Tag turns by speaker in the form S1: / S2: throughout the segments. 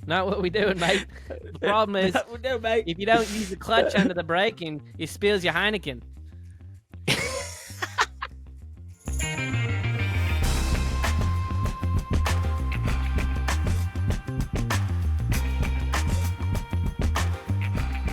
S1: Not what we doing, mate. The problem is,
S2: Not what we doing, mate.
S1: if you don't use the clutch under the braking, it spills your Heineken.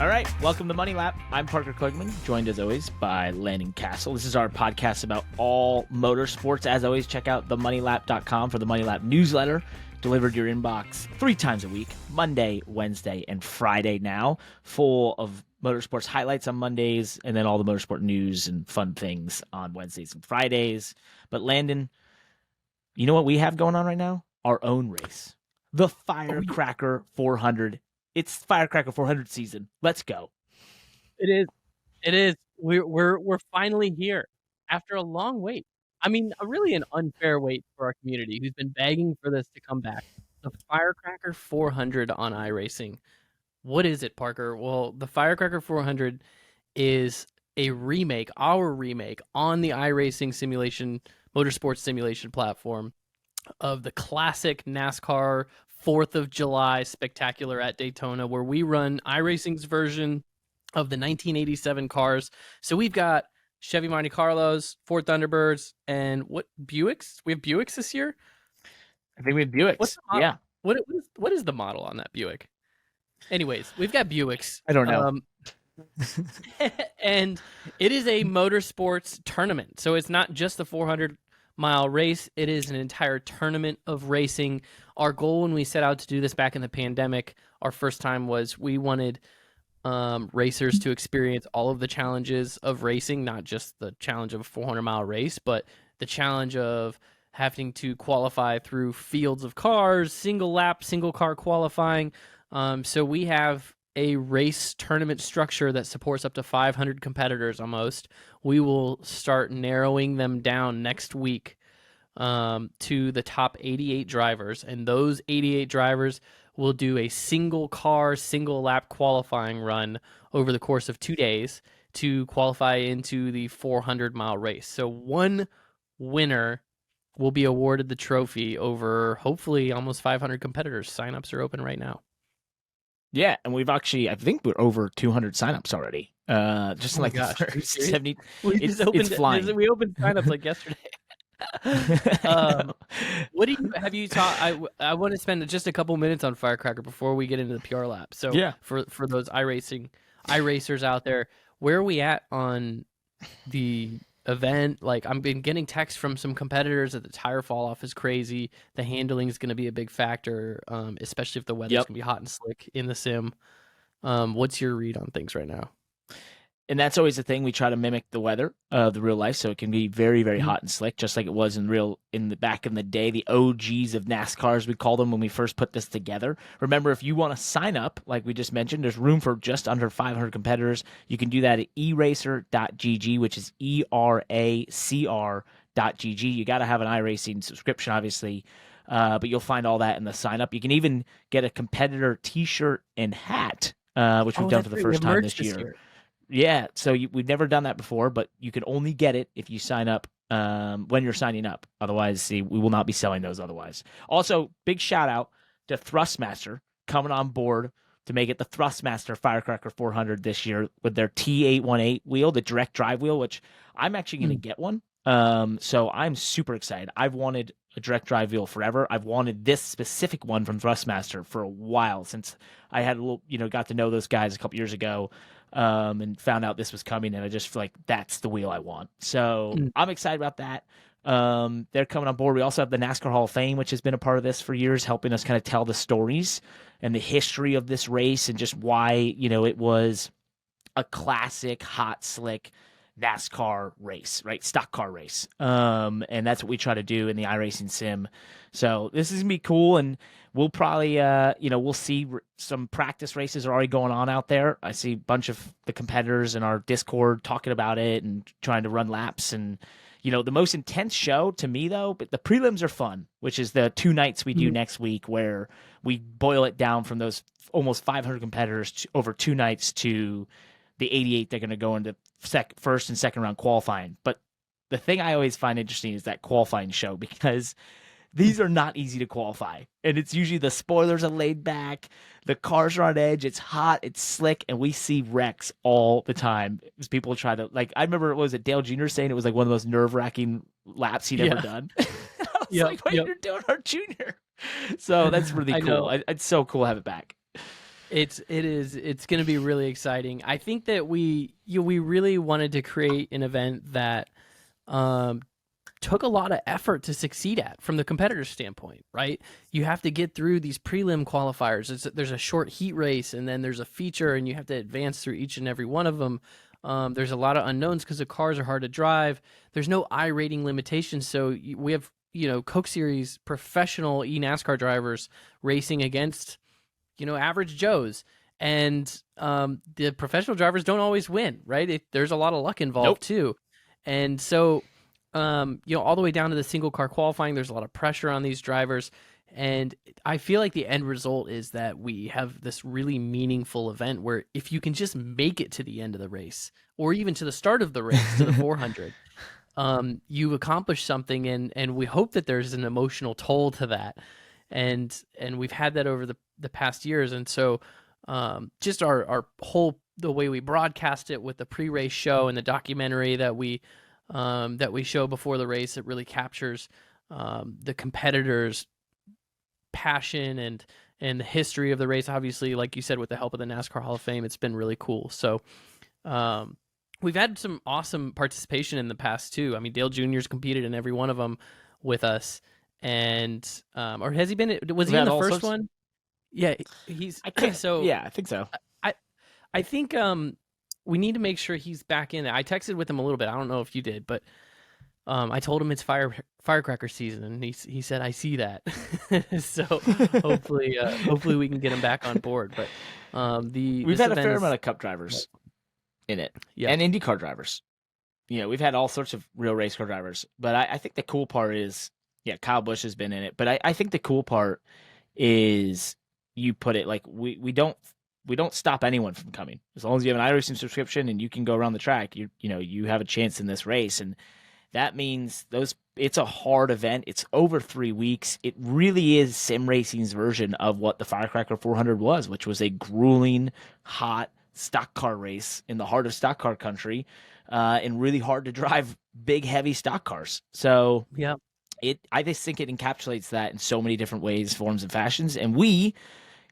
S2: All right, welcome to Money Lap. I'm Parker Kligerman, joined as always by Landon Cassill. This is our podcast about all motorsports. As always, check out themoneylap.com for the Money Lap newsletter, delivered to your inbox 3 times a week, Monday, Wednesday, and Friday now, full of motorsports highlights on Mondays, and then all the motorsport news and fun things on Wednesdays and Fridays. But Landon, you know what we have going on right now? Our own race, the Firecracker 400. It's Firecracker 400 season. Let's go.
S1: It is. We're finally here after a long wait. I mean, really an unfair wait for our community who's been begging for this to come back. The Firecracker 400 on iRacing. What is it, Parker? Well, the Firecracker 400 is a remake, our remake on the iRacing simulation, motorsports simulation platform of the classic NASCAR 4th of July spectacular at Daytona, where we run iRacing's version of the 1987 cars. So we've got Chevy Monte Carlos, Ford Thunderbirds, and what Buicks? We have Buicks this year?
S2: I think we have Buicks.
S1: What's the model?
S2: Yeah.
S1: What is the model on that Buick? Anyways, we've got Buicks.
S2: I don't know.
S1: And it is a motorsports tournament. So it's not just the 400-mile race. It is an entire tournament of racing. Our goal when we set out to do this back in the pandemic, our first time, was we wanted racers to experience all of the challenges of racing, not just the challenge of a 400-mile race, but the challenge of having to qualify through fields of cars, single lap, single car qualifying. So we have a race tournament structure that supports up to 500 competitors almost. We will start narrowing them down next week to the top 88 drivers, and those 88 drivers will do a single car, single lap qualifying run over the course of 2 days to qualify into the 400-mile race. So one winner will be awarded the trophy over hopefully almost 500 competitors. Signups are open right now.
S2: Yeah, and we've actually, I think we're over 200 signups already. Just
S1: Oh my
S2: like
S1: gosh,
S2: the
S1: are you
S2: first
S1: serious?
S2: 70.
S1: It's
S2: flying.
S1: We opened signups like yesterday. What do you have you taught? I want to spend just a couple minutes on Firecracker before we get into the PR lap. So
S2: Yeah.
S1: for those iRacers out there, where are we at on the event? Like, I've been getting texts from some competitors that the tire fall off is crazy. The handling is going to be a big factor, especially if the weather's going to be hot and slick in the sim. What's your read on things right now?
S2: And that's always the thing. We try to mimic the weather of the real life, so it can be very, very hot and slick, just like it was in the back in the day, the OGs of NASCAR, as we called them when we first put this together. Remember, if you want to sign up, like we just mentioned, there's room for just under 500 competitors. You can do that at eracer.gg, which is ERACR.gg. You got to have an iRacing subscription, obviously, but you'll find all that in the sign up. You can even get a competitor T-shirt and hat, which we've done for the first time this year. Yeah, so we've never done that before, but you can only get it if you sign up when you're signing up. Otherwise, we will not be selling those otherwise. Also, big shout out to Thrustmaster coming on board to make it the Thrustmaster Firecracker 400 this year with their T818 wheel, the direct drive wheel, which I'm actually going to get one. So I'm super excited. I've wanted a direct drive wheel forever. I've wanted this specific one from Thrustmaster for a while, since I had got to know those guys a couple years ago. And found out this was coming, and I just feel like that's the wheel I want. So I'm excited about that. They're coming on board. We also have the NASCAR Hall of Fame, which has been a part of this for years, helping us kind of tell the stories and the history of this race and just why, it was a classic, hot, slick NASCAR race, right? Stock car race. And that's what we try to do in the iRacing sim. So this is going to be cool, and we'll probably, we'll see some practice races are already going on out there. I see a bunch of the competitors in our Discord talking about it and trying to run laps. And, the most intense show to me, though, but the prelims are fun, which is the 2 nights we do next week, where we boil it down from those almost 500 competitors over 2 nights to the 88 they're going to go into first and second round qualifying. But the thing I always find interesting is that qualifying show, because these are not easy to qualify. And it's usually the spoilers are laid back, the cars are on edge, it's hot, it's slick, and we see wrecks all the time as people try to, like, I remember, what was it, Dale Jr. saying it was like one of the most nerve-wracking laps he'd ever done. I was like, what are you doing, our junior? So that's really cool. It's so cool to have it back.
S1: It's going to be really exciting. I think that we really wanted to create an event that took a lot of effort to succeed at from the competitor standpoint, right? You have to get through these prelim qualifiers. There's a short heat race, and then there's a feature, and you have to advance through each and every one of them. There's a lot of unknowns because the cars are hard to drive. There's no I rating limitations, so we have Coke Series professional NASCAR drivers racing against average Joes, and the professional drivers don't always win, right? There's a lot of luck involved too, and so all the way down to the single car qualifying, there's a lot of pressure on these drivers. And I feel like the end result is that we have this really meaningful event where if you can just make it to the end of the race, or even to the start of the race, to the 400, you accomplish something, and we hope that there's an emotional toll to that. And we've had that over the past years. And so just our whole, the way we broadcast it with the pre-race show and the documentary that we show before the race, it really captures the competitors' passion and the history of the race. Obviously, like you said, with the help of the NASCAR Hall of Fame, it's been really cool. So we've had some awesome participation in the past too. I mean, Dale Jr.'s competed in every one of them with us, and or has he been? Was he in the first one? Yeah, he's. So
S2: yeah, I think so.
S1: I think we need to make sure he's back in it. I texted with him a little bit. I don't know if you did, but I told him it's Firecracker season, and he said, I see that. So hopefully we can get him back on board. But
S2: we've had a fair amount of Cup drivers in it, and IndyCar drivers. We've had all sorts of real race car drivers. But I think the cool part is, Kyle Busch has been in it. But I think the cool part is, you put it like, we don't stop anyone from coming. As long as you have an iRacing subscription and you can go around the track, you have a chance in this race. And that means it's a hard event. It's over 3 weeks. It really is sim racing's version of what the Firecracker 400 was, which was a grueling, hot stock car race in the heart of stock car country, and really hard to drive big, heavy stock cars. So I just think it encapsulates that in so many different ways, forms, and fashions. And we,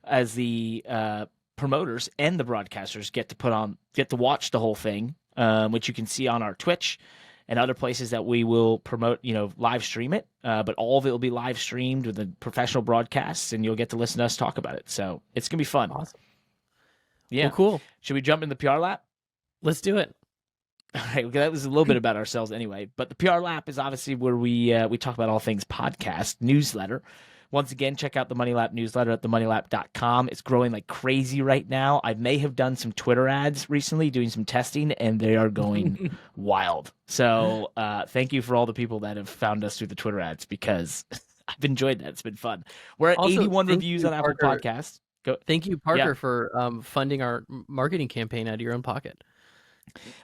S2: as the promoters and the broadcasters, get to watch the whole thing, which you can see on our Twitch and other places that we will promote, live stream it. But all of it will be live streamed with the professional broadcasts, and you'll get to listen to us talk about it. So it's going to be fun.
S1: Awesome.
S2: Yeah.
S1: Well, cool.
S2: Should we jump in the PR lap?
S1: Let's do it.
S2: All right. That was a little bit about ourselves anyway. But the PR lap is obviously where we talk about all things podcast, newsletter. Once again, check out the Money Lap newsletter at themoneylap.com. It's growing like crazy right now. I may have done some Twitter ads recently, doing some testing, and they are going wild. So thank you for all the people that have found us through the Twitter ads, because I've enjoyed that. It's been fun. We're at also 81 reviews on Apple Podcasts.
S1: Thank you, Parker, for funding our marketing campaign out of your own pocket.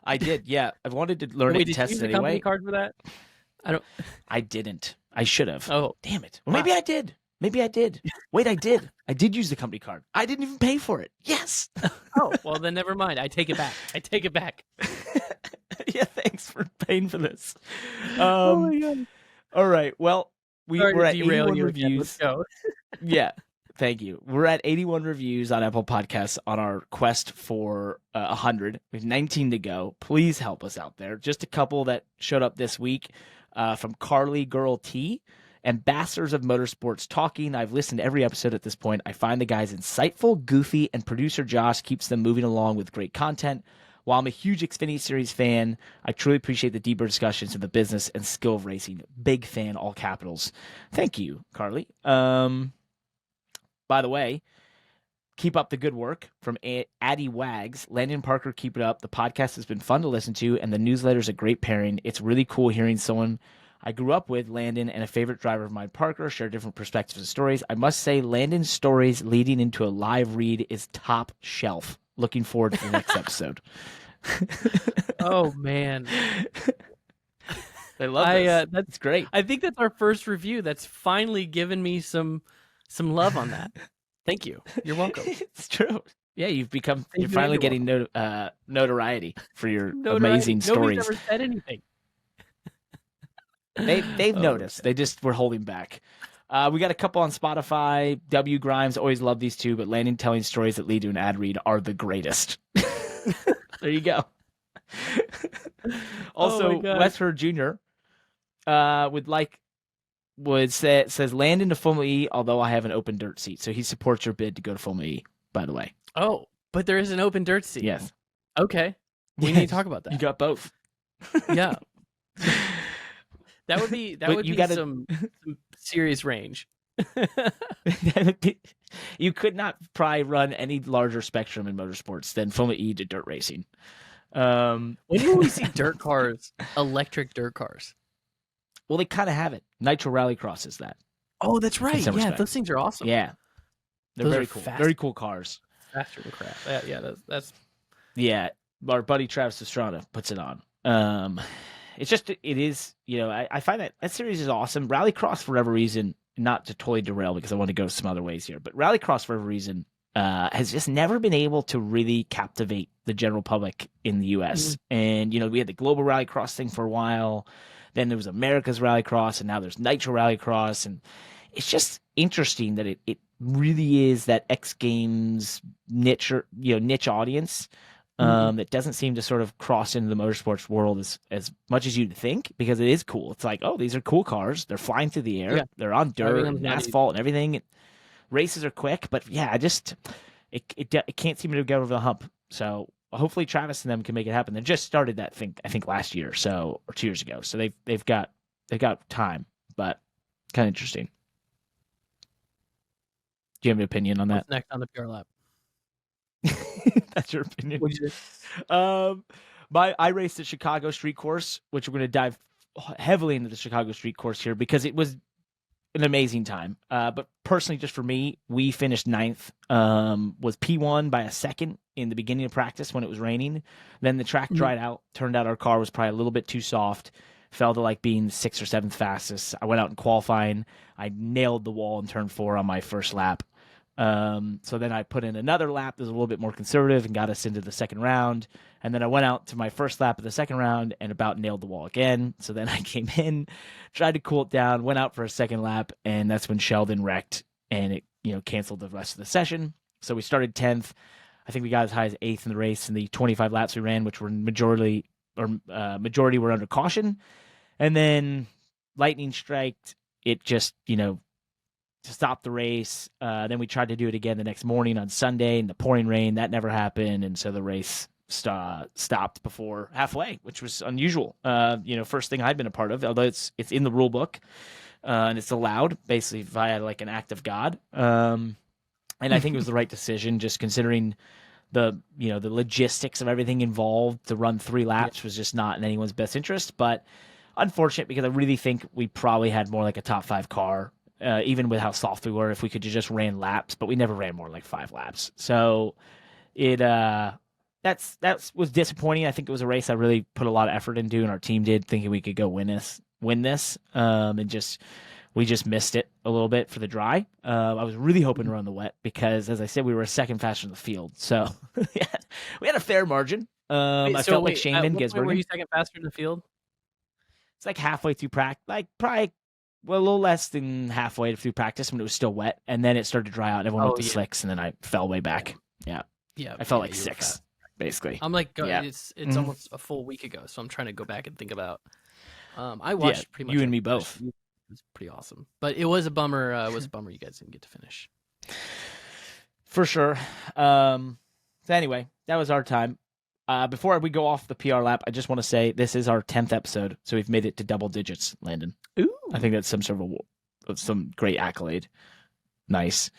S2: I did, yeah. I wanted to learn it and test it anyway. Did you use a company
S1: card for that?
S2: I didn't. I should have.
S1: Oh,
S2: damn it. Well, maybe I did. Wait, I did. I did use the company card. I didn't even pay for it. Yes.
S1: Oh, well, then never mind. I take it back.
S2: Yeah, thanks for paying for this.
S1: Oh my God.
S2: All right. Well, we're at 81 reviews.
S1: Let's go.
S2: Yeah. Thank you. We're at 81 reviews on Apple Podcasts on our quest for 100. We have 19 to go. Please help us out there. Just a couple that showed up this week. From Carly Girl T. Ambassadors of Motorsports Talking. I've listened to every episode at this point. I find the guys insightful, goofy, and producer Josh keeps them moving along with great content. While I'm a huge Xfinity Series fan, I truly appreciate the deeper discussions of the business and skill of racing. Big fan, all capitals. Thank you, Carly. By the way, keep up the good work from Addie Wags. Landon Parker, keep it up. The podcast has been fun to listen to, and the newsletter is a great pairing. It's really cool hearing someone I grew up with, Landon, and a favorite driver of mine, Parker, share different perspectives and stories. I must say, Landon's stories leading into a live read is top shelf. Looking forward to the next episode.
S1: Oh, man.
S2: I love this.
S1: That's
S2: It's great.
S1: I think that's our first review. That's finally given me some love on that. Thank you. You're welcome.
S2: It's true. Yeah, you're finally getting notoriety for your amazing stories.
S1: Nobody's ever said anything.
S2: They've noticed. They just were holding back. We got a couple on Spotify. W. Grimes, always love these two, but Landon telling stories that lead to an ad read are the greatest. There you go. Also, Wes Hurd Jr. Says Landon to Formula E, although I have an open dirt seat. So he supports your bid to go to Formula E, by the way.
S1: Oh, but there is an open dirt seat.
S2: Yes.
S1: Okay. We need to talk about that.
S2: You got both.
S1: Yeah. That would be some serious range.
S2: You could not probably run any larger spectrum in motorsports than Formula E to dirt racing.
S1: When will we see dirt cars, electric dirt cars?
S2: Well, they kind of have it. Nitro Rallycross is that.
S1: Oh, that's right. Yeah,
S2: respect.
S1: those things are awesome.
S2: Yeah, they're very cool.
S1: Fast.
S2: Very cool cars.
S1: Faster than crap. Yeah, that's.
S2: Yeah, our buddy Travis Estrada puts it on. It is. I find that series is awesome. Rallycross, for whatever reason, not to totally derail because I want to go some other ways here, but Rallycross, for whatever reason, has just never been able to really captivate the general public in the U.S. Mm-hmm. And we had the Global Rallycross thing for a while. Then there was America's Rallycross, and now there's Nitro Rallycross, and it's just interesting that it really is that X Games niche audience that doesn't seem to sort of cross into the motorsports world as much as you'd think, because it is cool. It's like, oh, these are cool cars. They're flying through the air. Yeah. They're on dirt and asphalt and everything. Races are quick, but yeah, it can't seem to get over the hump. So hopefully Travis and them can make it happen. They just started that thing, I think, last year, or 2 years ago. So they've got time, but kind of interesting. Do you have an opinion on that?
S1: What's next on the PR lap?
S2: That's your opinion. I raced at Chicago Street Course, which we're going to dive heavily into the Chicago Street Course here because it was an amazing time. But personally, just for me, we finished 9th. Was P1 by a second in the beginning of practice when it was raining. Then the track dried out. Turned out our car was probably a little bit too soft. Fell to being 6th or 7th fastest. I went out in qualifying. I nailed the wall in turn 4 on my first lap. So then I put in another lap that was a little bit more conservative and got us into the second round. And then I went out to my first lap of the second round and about nailed the wall again. So then I came in, tried to cool it down, went out for a second lap, and that's when Sheldon wrecked and it, canceled the rest of the session. So we started 10th. I think we got as high as 8th in the race in the 25 laps we ran, which were majority were under caution. And then lightning striked. It just, to stop the race. Then we tried to do it again the next morning on Sunday in the pouring rain. That never happened. And so the race stopped before halfway, which was unusual. First thing I'd been a part of, although it's in the rule book and it's allowed basically via an act of God. And I think it was the right decision, just considering the logistics of everything involved. To run 3 laps was just not in anyone's best interest, but unfortunate because I really think we probably had more like a top 5 car. Even with how soft we were, if we could just ran laps, but we never ran more than 5 laps. So it that was disappointing. I think it was a race I really put a lot of effort into, and our team did, thinking we could go win this. And we just missed it a little bit for the dry. I was really hoping to run the wet because, as I said, we were a second faster in the field. So we had a fair margin. I felt like Shane Van Gisbergen.
S1: Were you second faster in the field?
S2: It's halfway through practice, probably. Well, a little less than halfway through practice when it was still wet, and then it started to dry out, and everyone went to slicks, and then I fell way back. Yeah. I felt like 6, basically.
S1: I'm it's almost a full week ago, so I'm trying to go back and think about. I watched pretty much
S2: you and me both.
S1: It was pretty awesome, but it was a bummer. You guys didn't get to finish.
S2: For sure. So anyway, that was our time. Before we go off the PR lap, I just want to say this is our 10th episode, so we've made it to double digits, Landon.
S1: Ooh.
S2: I think that's some sort of some great accolade. Nice.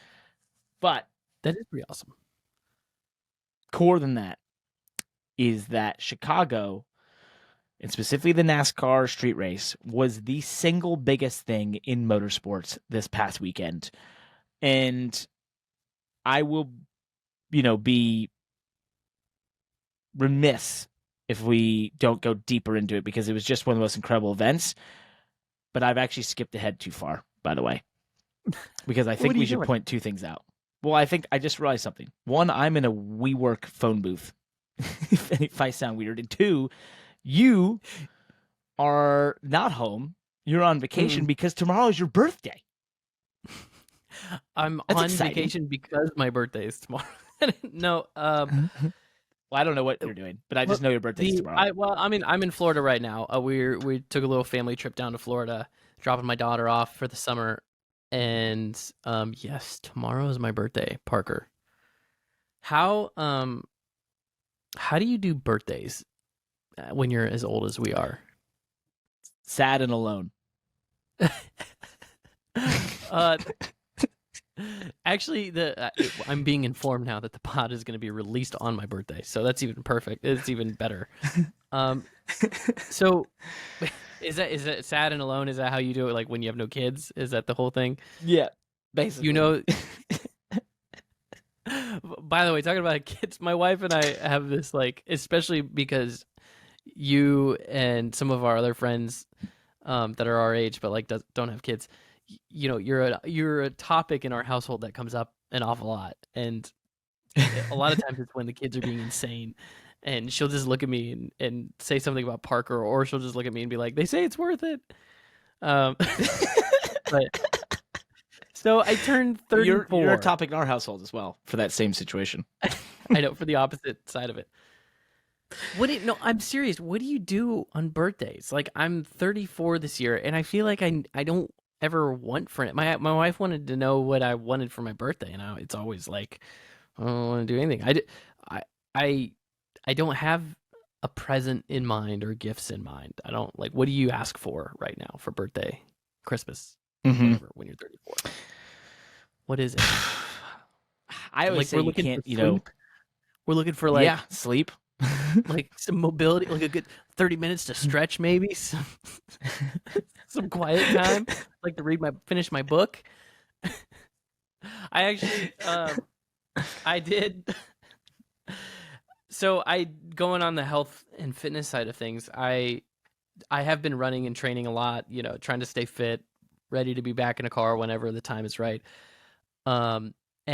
S2: But
S1: that is pretty awesome.
S2: Core than that is that Chicago, and specifically the NASCAR street race, was the single biggest thing in motorsports this past weekend. And I will, be remiss if we don't go deeper into it, because it was just one of the most incredible events. But I've actually skipped ahead too far, by the way, because I think we should point two things out. Well, I think I just realized something. One, I'm in a WeWork phone booth, if I sound weird. And two, you are not home. You're on vacation because tomorrow is your birthday.
S1: I'm on vacation because my birthday is tomorrow. No,
S2: well, I don't know what you're doing, but I just know your birthday's tomorrow.
S1: I'm in Florida right now. We took a little family trip down to Florida, dropping my daughter off for the summer, and yes, tomorrow is my birthday, Parker. How do you do birthdays when you're as old as we are?
S2: Sad and alone.
S1: Actually, I'm being informed now that the pod is going to be released on my birthday, so that's even perfect. It's even better. So, is that sad and alone? Is that how you do it? Like when you have no kids? Is that the whole thing?
S2: Yeah, basically.
S1: You know. By the way, talking about kids, my wife and I have this, like, especially because you and some of our other friends that are our age but like don't have kids. You know, you're a topic in our household that comes up an awful lot, and a lot of times it's when the kids are being insane, and she'll just look at me and say something about Parker, or she'll just look at me and be like, "They say it's worth it." But so I turned 34.
S2: You're a topic in our household as well for that same situation.
S1: I know, for the opposite side of it. No, I'm serious. What do you do on birthdays? Like, I'm 34 this year, and I feel like I don't ever want for it. My wife wanted to know what I wanted for my birthday, and it's always like, I don't want to do anything. I don't have a present in mind or gifts in mind. I don't like. What do you ask for right now for birthday, Christmas, whatever, when you're 34? What is it?
S2: I always say you can't.
S1: We're looking for like
S2: sleep,
S1: like some mobility, like a good 30 minutes to stretch, maybe some quiet time, like to finish my book. I actually, I did. So going on the health and fitness side of things, I have been running and training a lot, trying to stay fit, ready to be back in a car whenever the time is right. And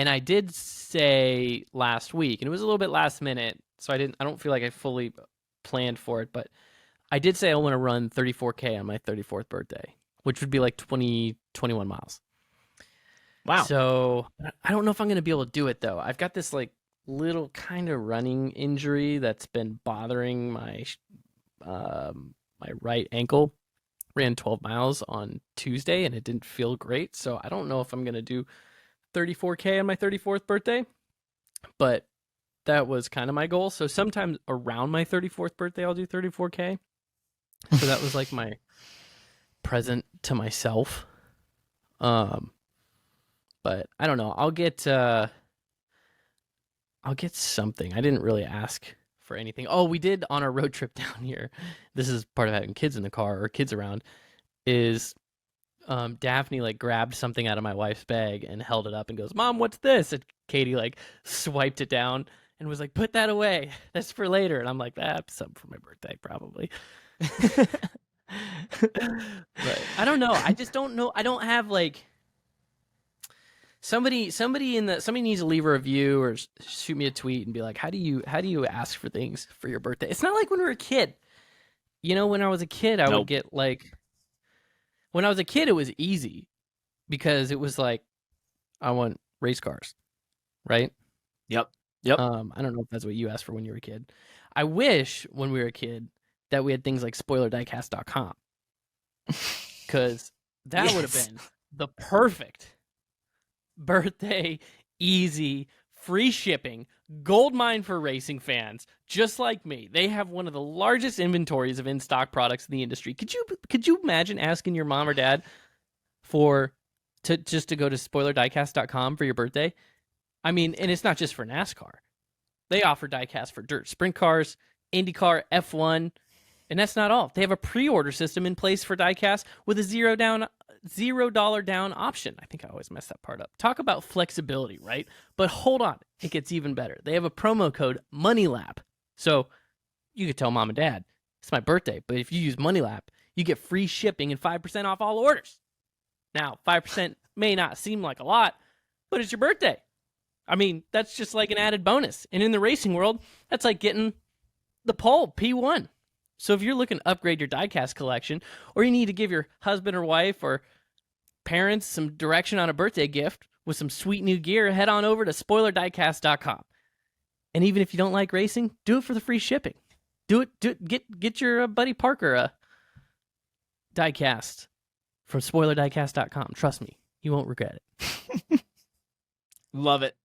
S1: I did say last week, and it was a little bit last minute, so I don't feel like I fully planned for it, but I did say I want to run 34K on my 34th birthday, which would be like 21 miles.
S2: Wow.
S1: So I don't know if I'm going to be able to do it, though. I've got this like little kind of running injury that's been bothering my right ankle. Ran 12 miles on Tuesday, and it didn't feel great. So I don't know if I'm going to do 34K on my 34th birthday, but that was kind of my goal. So sometime around my 34th birthday, I'll do 34K. So that was like my present to myself. But I don't know. I'll get something. I didn't really ask for anything. Oh, we did on our road trip down here. This is part of having kids in the car or kids around. Is Daphne like grabbed something out of my wife's bag and held it up and goes, "Mom, what's this?" And Katie like swiped it down and was like, "Put that away. That's for later." And I'm like, "That's something for my birthday, probably." But I don't know. I just don't know. I don't have like somebody needs to leave a review or shoot me a tweet and be like, how do you ask for things for your birthday? It's not like when we were a kid. When I was a kid, I would get like. When I was a kid, it was easy because it was like, I want race cars, right?
S2: Yep.
S1: I don't know if that's what you asked for when you were a kid. I wish when we were a kid that we had things like spoilerdiecast.com, because that would have been the perfect birthday, easy, free shipping, gold mine for racing fans just like me. They have one of the largest inventories of in-stock products in the industry. Could you imagine asking your mom or dad to go to spoilerdiecast.com for your birthday? I mean, and it's not just for NASCAR. They offer diecast for dirt sprint cars, IndyCar, F1, and that's not all. They have a pre-order system in place for diecast with a $0 down option. I think I always mess that part up. Talk about flexibility, right? But hold on, it gets even better. They have a promo code MONEYLAP. So you could tell mom and dad, it's my birthday. But if you use MoneyLap, you get free shipping and 5% off all orders. Now, 5% may not seem like a lot, but it's your birthday. I mean, that's just like an added bonus. And in the racing world, that's like getting the pole, P1. So if you're looking to upgrade your diecast collection, or you need to give your husband or wife or parents some direction on a birthday gift with some sweet new gear, head on over to spoilerdiecast.com. And even if you don't like racing, do it for the free shipping. Do it. Get your buddy Parker a diecast from spoilerdiecast.com. Trust me, you won't regret it.
S2: Love it.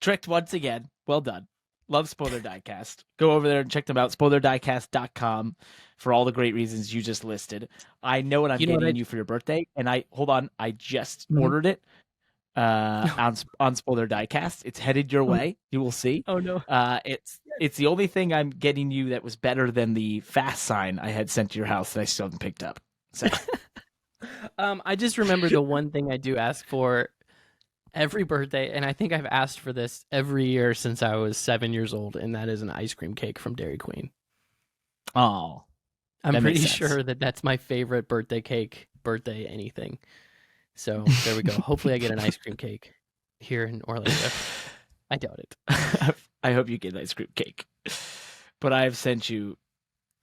S2: Tricked once again. Well done. Love Spoiler Diecast. Go over there and check them out. SpoilerDiecast.com for all the great reasons you just listed. I know what I'm getting you for your birthday, and I just ordered it on Spoiler Diecast. It's headed your way. You will see.
S1: Oh no.
S2: It's the only thing I'm getting you that was better than the fast sign I had sent to your house that I still haven't picked up. So
S1: I just remember the one thing I do ask for every birthday, and I think I've asked for this every year since I was 7 years old, and that is an ice cream cake from Dairy Queen.
S2: Oh,
S1: I'm pretty sure that's my favorite birthday cake, birthday anything. So there we go. Hopefully I get an ice cream cake here in Orlando. I doubt it.
S2: I hope you get an ice cream cake. But I have sent you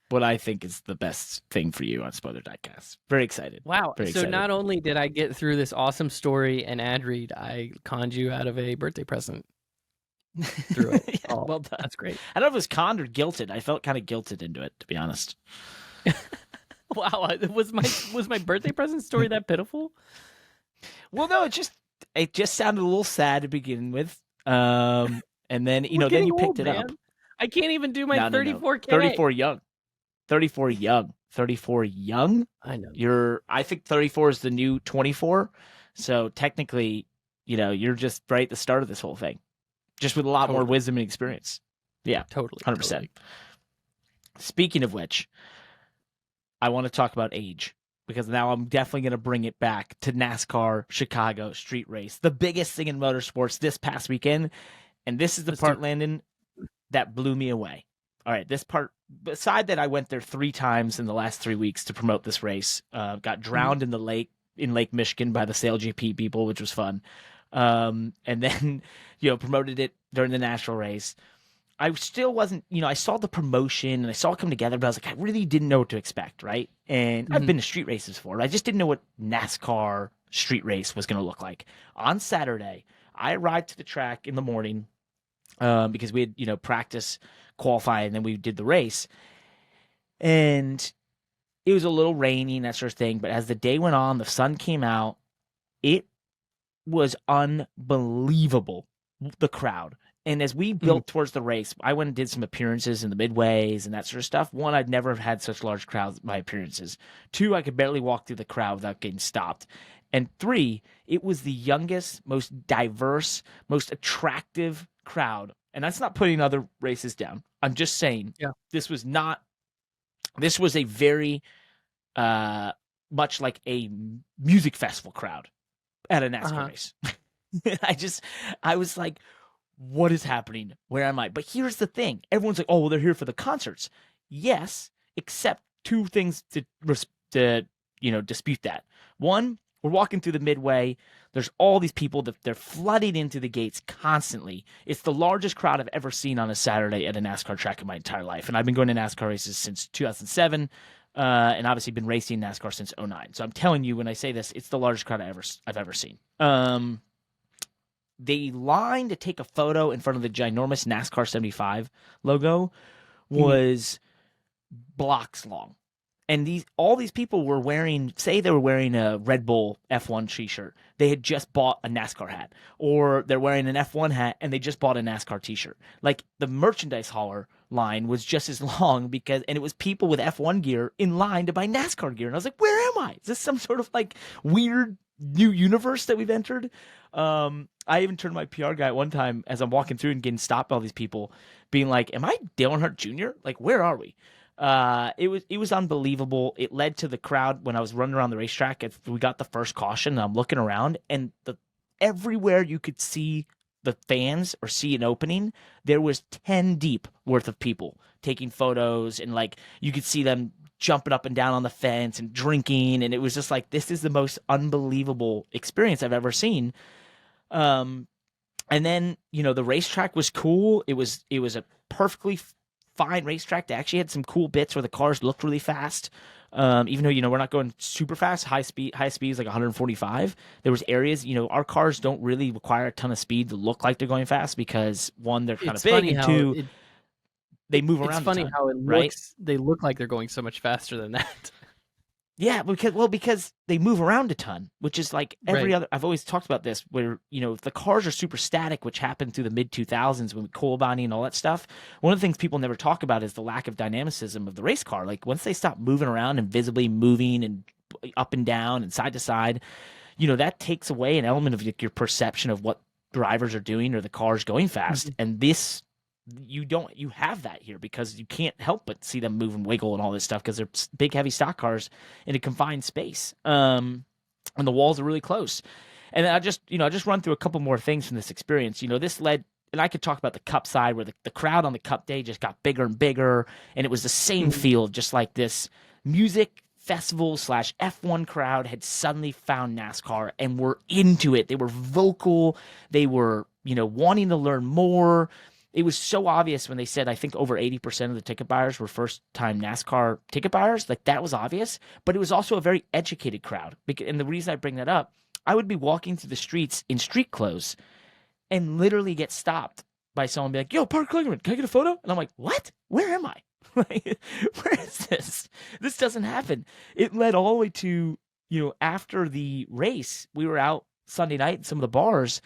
S2: what I think is the best thing for you on Spoiler Diecast. Very excited.
S1: Wow.
S2: Very
S1: so
S2: excited.
S1: Not only did I get through this awesome story and ad read, I conned you out of a birthday present through it.
S2: Yeah,
S1: oh,
S2: well done.
S1: That's great.
S2: I don't know if it was conned or guilted. I felt kind of guilted into it, to be honest.
S1: Wow. Was my birthday present story that pitiful?
S2: Well, no, it just sounded a little sad to begin with. And then, then you picked it up.
S1: I can't even do my 34K.
S2: 34 young. 34 young. 34 young?
S1: I know.
S2: I think 34 is the new 24. So technically, you're just right at the start of this whole thing. Just with a lot more wisdom and experience. Yeah.
S1: Totally.
S2: 100%.
S1: Totally.
S2: Speaking of which, I want to talk about age. Because now I'm definitely going to bring it back to NASCAR Chicago street race. The biggest thing in motorsports this past weekend. And this is the part, Landon, that blew me away. All right, this part, beside that I went there 3 times in the last 3 weeks to promote this race. Got drowned in Lake Michigan by the SailGP people, which was fun. And then, promoted it during the national race. I still wasn't, I saw the promotion and I saw it come together, but I was like, I really didn't know what to expect, right? And I've been to street races before. I just didn't know what NASCAR street race was going to look like. On Saturday, I arrived to the track in the morning because we had, practice, qualify, and then we did the race. And it was a little rainy and that sort of thing. But as the day went on, the sun came out. It was unbelievable, the crowd. And as we built towards the race, I went and did some appearances in the midways and that sort of stuff. 1, I'd never had such large crowds at my appearances. 2, I could barely walk through the crowd without getting stopped. And 3, it was the youngest, most diverse, most attractive crowd. And that's not putting other races down. I'm just saying this was a very much like a music festival crowd at a NASCAR race. I was like, what is happening? Where am I? But here's the thing. Everyone's like, oh, well, they're here for the concerts. Yes, except 2 things to dispute that. 1, we're walking through the midway. There's all these people that they're flooding into the gates constantly. It's the largest crowd I've ever seen on a Saturday at a NASCAR track in my entire life. And I've been going to NASCAR races since 2007, and obviously been racing NASCAR since 2009. So I'm telling you, when I say this, it's the largest crowd I've ever seen. The line to take a photo in front of the ginormous NASCAR 75 logo was blocks long. And all these people were wearing, say they were wearing a Red Bull F1 t-shirt. They had just bought a NASCAR hat. Or they're wearing an F1 hat and they just bought a NASCAR t-shirt. Like, the merchandise hauler line was just as long and it was people with F1 gear in line to buy NASCAR gear. And I was like, where am I? Is this some sort of like weird new universe that we've entered? I even turned to my PR guy at one time as I'm walking through and getting stopped by all these people being like, am I Dale Earnhardt Jr.? Like, where are we? It was unbelievable. It led to the crowd when I was running around the racetrack. We got the first caution and I'm looking around and everywhere you could see the fans or see an opening, there was 10 deep worth of people taking photos, and like you could see them jumping up and down on the fence and drinking, and it was just like, this is the most unbelievable experience I've ever seen. And then, the racetrack was cool. It was a perfectly fine racetrack. They actually had some cool bits where the cars looked really fast. Even though, we're not going super fast, high speed is like 145. There was areas, our cars don't really require a ton of speed to look like they're going fast because, one, they're kind of big, and two, they move around.
S1: It's funny
S2: a ton,
S1: how it looks.
S2: right?
S1: They look like they're going so much faster than that.
S2: Yeah, because they move around a ton, which is like every other. I've always talked about this, where if the cars are super static, which happened through the mid 2000s when coal mining and all that stuff. One of the things people never talk about is the lack of dynamicism of the race car. Like once they stop moving around and visibly moving and up and down and side to side, that takes away an element of your perception of what drivers are doing or the cars going fast. And this, you have that here because you can't help but see them move and wiggle and all this stuff because they're big, heavy stock cars in a confined space. And the walls are really close. And I just run through a couple more things from this experience. This led, and I could talk about the Cup side where the crowd on the Cup day just got bigger and bigger, and it was the same feel, just like this music festival / F1 crowd had suddenly found NASCAR and were into it. They were vocal. They were, wanting to learn more. It was so obvious when they said, I think over 80% of the ticket buyers were first-time NASCAR ticket buyers. Like, that was obvious. But it was also a very educated crowd. And the reason I bring that up, I would be walking through the streets in street clothes and literally get stopped by someone be like, yo, Park Kligerman, can I get a photo? And I'm like, what? Where am I? Like, where is this? This doesn't happen. It led all the way to, after the race, we were out Sunday night in some of the bars,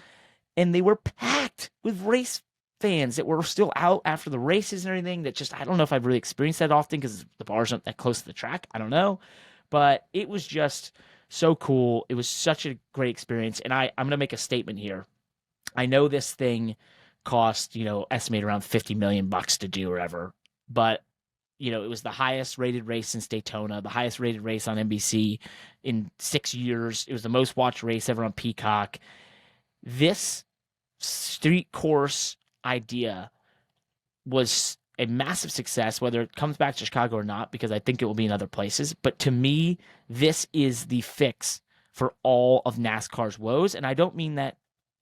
S2: and they were packed with race fans that were still out after the races and everything. That just, I don't know if I've really experienced that often because the bars aren't that close to the track. I don't know. But it was just so cool. It was such a great experience. And I'm going to make a statement here. I know this thing cost, estimate around $50 million to do or ever. But, it was the highest rated race since Daytona, the highest rated race on NBC in 6 years. It was the most watched race ever on Peacock. This street course idea was a massive success, whether it comes back to Chicago or not, because I think it will be in other places. But to me, this is the fix for all of NASCAR's woes. And I don't mean that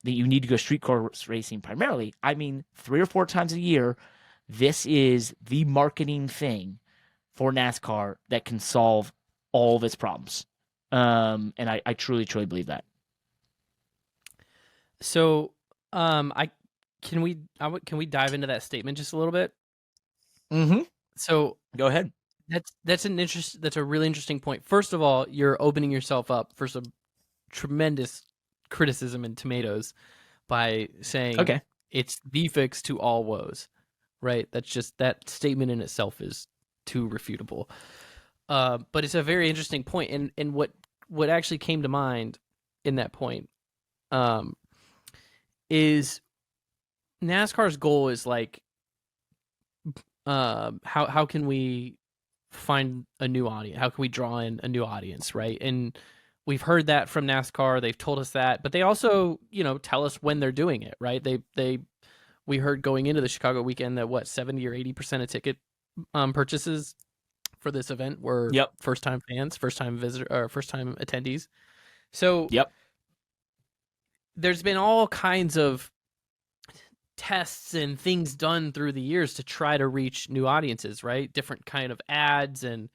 S2: you need to go street course racing primarily. I mean 3 or 4 times a year, this is the marketing thing for NASCAR that can solve all of its problems. And I truly, truly believe that.
S1: So, Can we dive into that statement just a little bit?
S2: Mm-hmm.
S1: So
S2: go ahead.
S1: That's a really interesting point. First of all, you're opening yourself up for some tremendous criticism and tomatoes by saying it's the fix to all woes, right? That statement in itself is too refutable. But it's a very interesting point, and what actually came to mind in that point is NASCAR's goal is like, how can we find a new audience? How can we draw in a new audience, right? And we've heard that from NASCAR. They've told us that, but they also, tell us when they're doing it, right? We heard going into the Chicago weekend that 70 or 80% of ticket purchases for this event were first-time fans, first-time visitor, or first-time attendees. So there's been all kinds of tests and things done through the years to try to reach new audiences, right? Different kind of ads and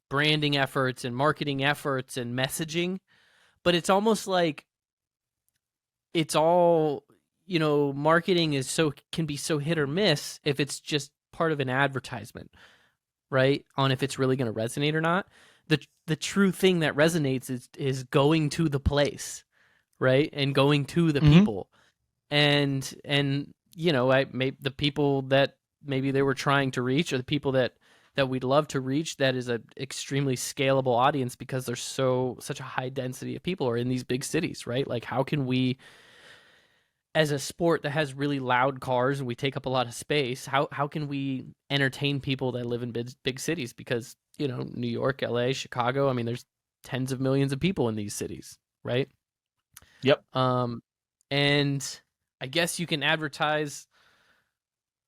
S1: branding efforts and marketing efforts and messaging. But it's almost like it's all, marketing can be so hit or miss if it's just part of an advertisement, right? On if it's really going to resonate or not. The true thing that resonates is going to the place, right? And going to the people. And the people that maybe they were trying to reach, or the people that we'd love to reach, that is an extremely scalable audience because there's such a high density of people are in these big cities, right? Like, how can we, as a sport that has really loud cars and we take up a lot of space, how can we entertain people that live in big cities? Because, New York, LA, Chicago, I mean, there's tens of millions of people in these cities, right?
S2: Yep.
S1: and I guess you can advertise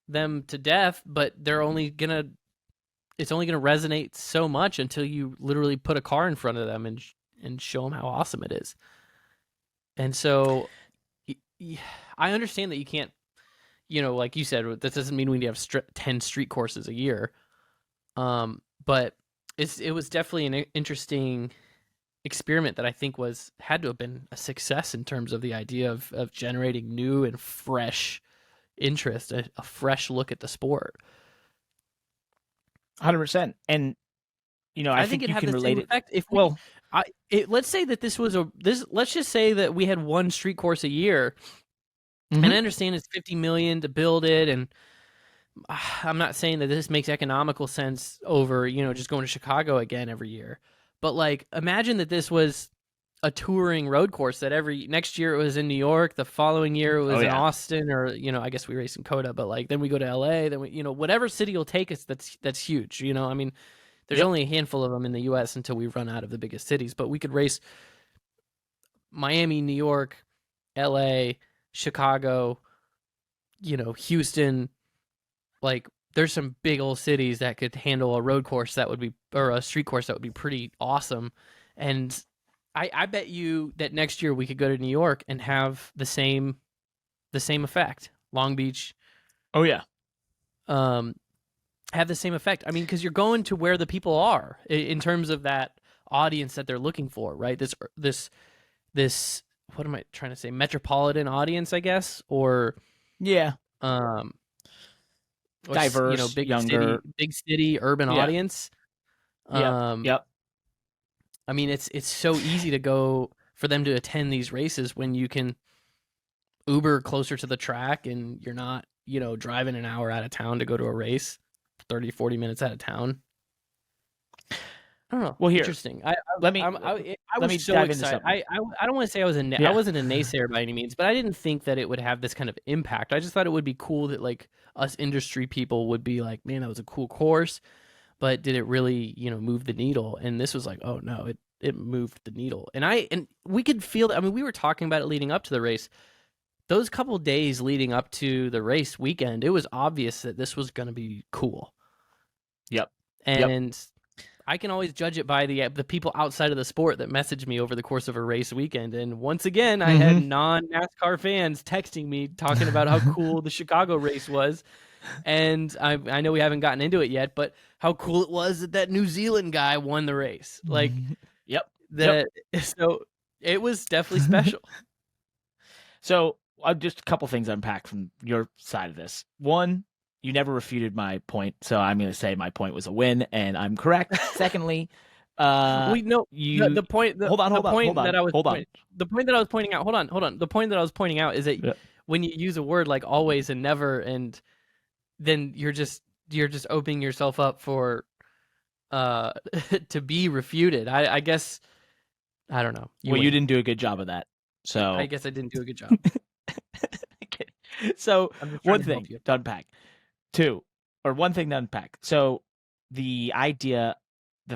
S1: them to death, but it's only gonna resonate so much until you literally put a car in front of them and show them how awesome it is. And so I understand that you can't, like you said, that doesn't mean we need to have 10 street courses a year. But it was definitely an interesting experiment that I think had to have been a success in terms of the idea of generating new and fresh interest, a fresh look at the sport.
S2: 100%. And I think
S1: it
S2: you
S1: had
S2: can
S1: the
S2: relate
S1: same
S2: it.
S1: effect if let's say that let's just say that we had one street course a year.
S2: Mm-hmm.
S1: And I understand it's $50 million to build it, and I'm not saying that this makes economical sense over, just going to Chicago again every year. But like, imagine that this was a touring road course that next year it was in New York, the following year it was in Austin, or I guess we race in Coda, but like then we go to LA, then we whatever city will take us that's huge. I mean, there's only a handful of them in the US until we run out of the biggest cities, but we could race Miami, New York, LA, Chicago, Houston. Like, there's some big old cities that could handle a road course or a street course that would be pretty awesome. And I bet you that next year we could go to New York and have the same effect. Long Beach.
S2: Oh yeah.
S1: Have the same effect. I mean, because you're going to where the people are in terms of that audience that they're looking for, right? This what am I trying to say? Metropolitan audience, I guess, or
S2: diverse,
S1: big
S2: younger,
S1: big city, urban audience.
S2: Yep.
S1: I mean, it's so easy to go for them to attend these races when you can Uber closer to the track and you're not, driving an hour out of town to go to a race, 30, 40 minutes out of town. I don't know.
S2: Well, here,
S1: interesting. I was so
S2: dive
S1: excited.
S2: I
S1: don't want to say I wasn't a naysayer by any means, but I didn't think that it would have this kind of impact. I just thought it would be cool that like us industry people would be like, man, that was a cool course, but did it really, move the needle? And this was like, oh no, it moved the needle. And we could feel that. I mean, we were talking about it leading up to the race. Those couple days leading up to the race weekend, it was obvious that this was going to be cool.
S2: Yep.
S1: And I can always judge it by the people outside of the sport that message me over the course of a race weekend. And once again, I had non-NASCAR fans texting me talking about how cool the Chicago race was. And I know we haven't gotten into it yet, but how cool it was that New Zealand guy won the race. Like, so it was definitely special.
S2: So just a couple things unpack from your side of this. One, you never refuted my point, so I'm going to say my point was a win, and I'm correct. Secondly,
S1: the point that I was pointing out is that when you use a word like always and never, and then you're just opening yourself up for to be refuted. I guess I don't know.
S2: You didn't do a good job of that, so
S1: I guess I didn't do a good job.
S2: So one thing to unpack. One thing to unpack. So the idea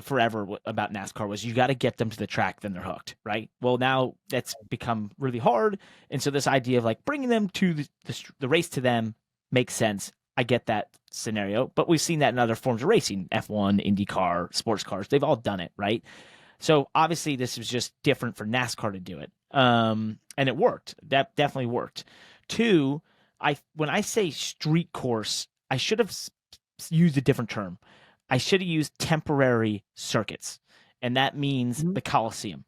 S2: forever about NASCAR was you got to get them to the track, then they're hooked, right? Well, now that's become really hard. And so this idea of like bringing them to the race to them makes sense. I get that scenario, but we've seen that in other forms of racing, F1, IndyCar, sports cars. They've all done it, right? So obviously this was just different for NASCAR to do it. And it worked. That definitely worked. Two, when I say street course, I should have used a different term. I should have used temporary circuits, and that means the Coliseum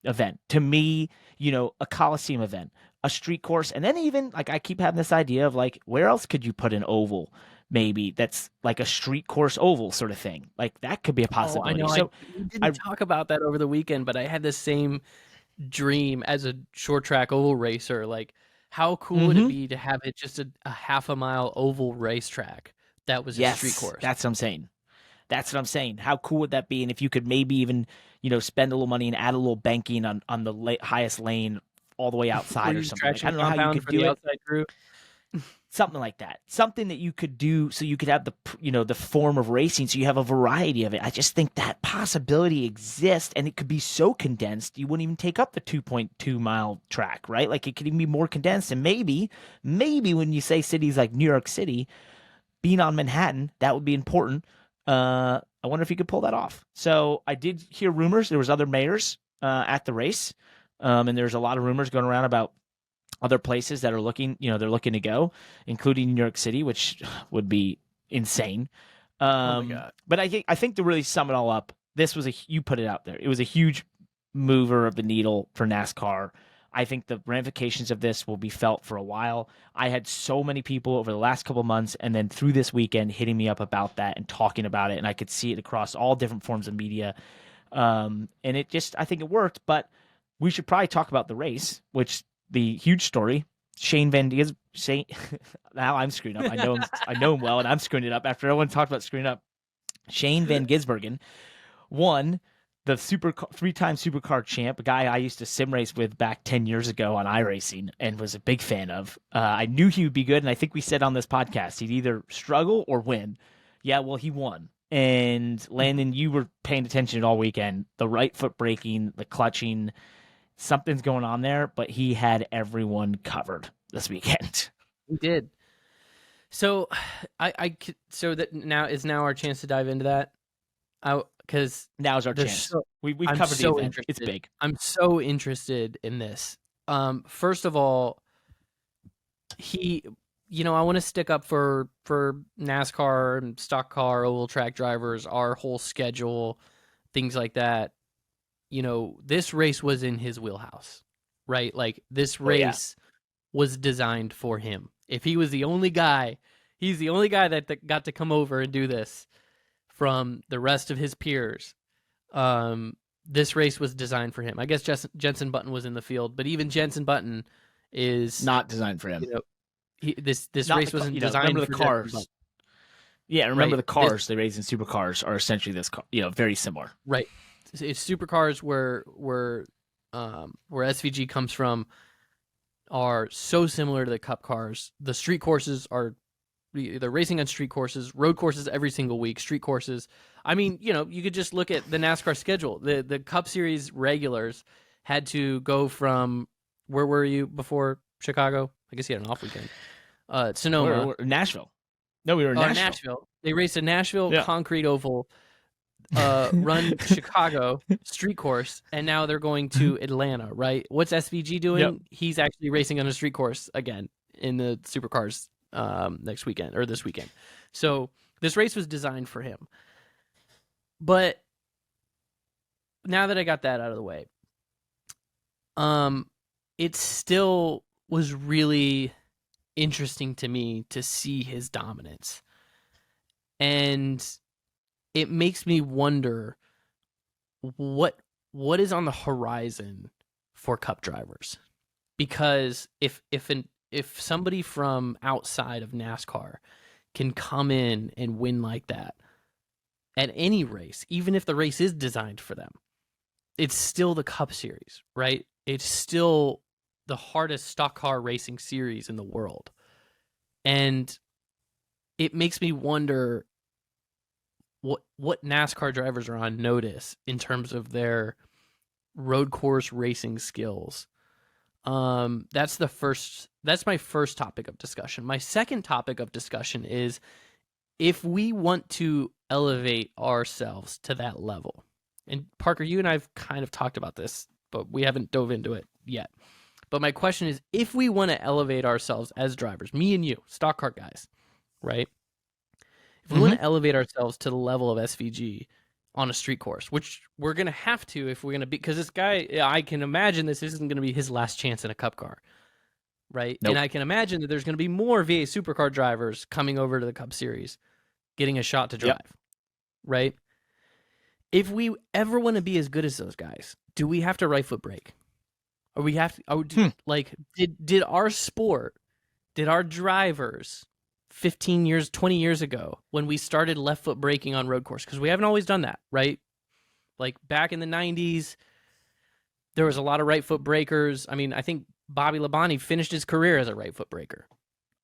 S2: event. To me, a Coliseum event, a street course, and then even like I keep having this idea of like where else could you put an oval? Maybe that's like a street course oval sort of thing. Like that could be a possibility.
S1: I know. So we didn't talk about that over the weekend, but I had the same dream as a short track oval racer. Like, how cool would it be to have it just a half a mile oval racetrack that was a street course?
S2: That's what I'm saying. How cool would that be? And if you could maybe even, spend a little money and add a little banking on the highest lane all the way outside or something. Like, I don't know how you could do it. Something like that. Something that you could do so you could have the form of racing so you have a variety of it. I just think that possibility exists, and it could be so condensed you wouldn't even take up the 2.2-mile track, right? Like it could even be more condensed. And maybe when you say cities like New York City, being on Manhattan, that would be important. I wonder if you could pull that off. So I did hear rumors. There was other mayors at the race, and there's a lot of rumors going around about other places that are looking, they're looking to go, including New York City, which would be insane.
S1: Oh my God.
S2: But I think to really sum it all up, this was you put it out there. It was a huge mover of the needle for NASCAR. I think the ramifications of this will be felt for a while. I had so many people over the last couple of months and then through this weekend hitting me up about that and talking about it, and I could see it across all different forms of media. And I think it worked, but we should probably talk about the race, which the huge story. Shane Van Gisbergen. Now I'm screwing up. I know him well, and I'm screwing it up after everyone talked about screwing up. Shane Van Gisbergen won the three-time supercar champ, a guy I used to sim race with back 10 years ago on iRacing and was a big fan of. I knew he would be good, and I think we said on this podcast he'd either struggle or win. Yeah, well, he won. And Landon, you were paying attention all weekend. The right foot braking, the clutching, something's going on there, but he had everyone covered this weekend.
S1: He did. So so that now is our chance to dive into that. Because
S2: now's our chance. We've covered the event. It's big.
S1: I'm so interested in this. First of all, I want to stick up for NASCAR and stock car, oval track drivers, our whole schedule, things like that. This race was in his wheelhouse, right? Like this race was designed for him. If he was the only guy, he's the only guy that got to come over and do this from the rest of his peers. This race was designed for him. I guess Jenson Button was in the field, but even Jenson Button is
S2: not designed for him.
S1: This race wasn't designed
S2: remember
S1: for
S2: the cars. Yeah, remember the cars they raise in supercars are essentially this, very similar.
S1: Right. It's supercars where SVG comes from are so similar to the Cup cars. The street courses are they're racing on street courses, road courses every single week, street courses. I mean, you could just look at the NASCAR schedule. The Cup Series regulars had to go from where were you before Chicago? I guess you had an off weekend. Sonoma,
S2: Nashville. No, we were in Nashville.
S1: Nashville. They raced a Nashville concrete oval. Run Chicago street course, and now they're going to Atlanta, right? What's SVG doing? Yep. He's actually racing on a street course again in the supercars next weekend or this weekend. So this race was designed for him. But now that I got that out of the way, it still was really interesting to me to see his dominance. And it makes me wonder what is on the horizon for Cup drivers, because if somebody from outside of NASCAR can come in and win like that at any race, even if the race is designed for them, it's still the Cup Series, right? It's still the hardest stock car racing series in the world, and it makes me wonder what NASCAR drivers are on notice in terms of their road course racing skills. That's my first topic of discussion. My second topic of discussion is if we want to elevate ourselves to that level. And Parker, you and I've kind of talked about this, but we haven't dove into it yet. But my question is, if we want to elevate ourselves as drivers, me and you, stock car guys, right? If we want to elevate ourselves to the level of SVG on a street course, which we're going to have to if we're going to be, because this guy, I can imagine this isn't going to be his last chance in a Cup car, right? Nope. And I can imagine that there's going to be more VA supercar drivers coming over to the Cup Series, getting a shot to drive, right? If we ever want to be as good as those guys, do we have to right foot brake? Or we have to, did our sport, did our drivers 15 years, 20 years ago when we started left foot braking on road course, because we haven't always done that, right? Like back in the 90s, there was a lot of right foot breakers. I mean, I think Bobby Labonte finished his career as a right foot breaker.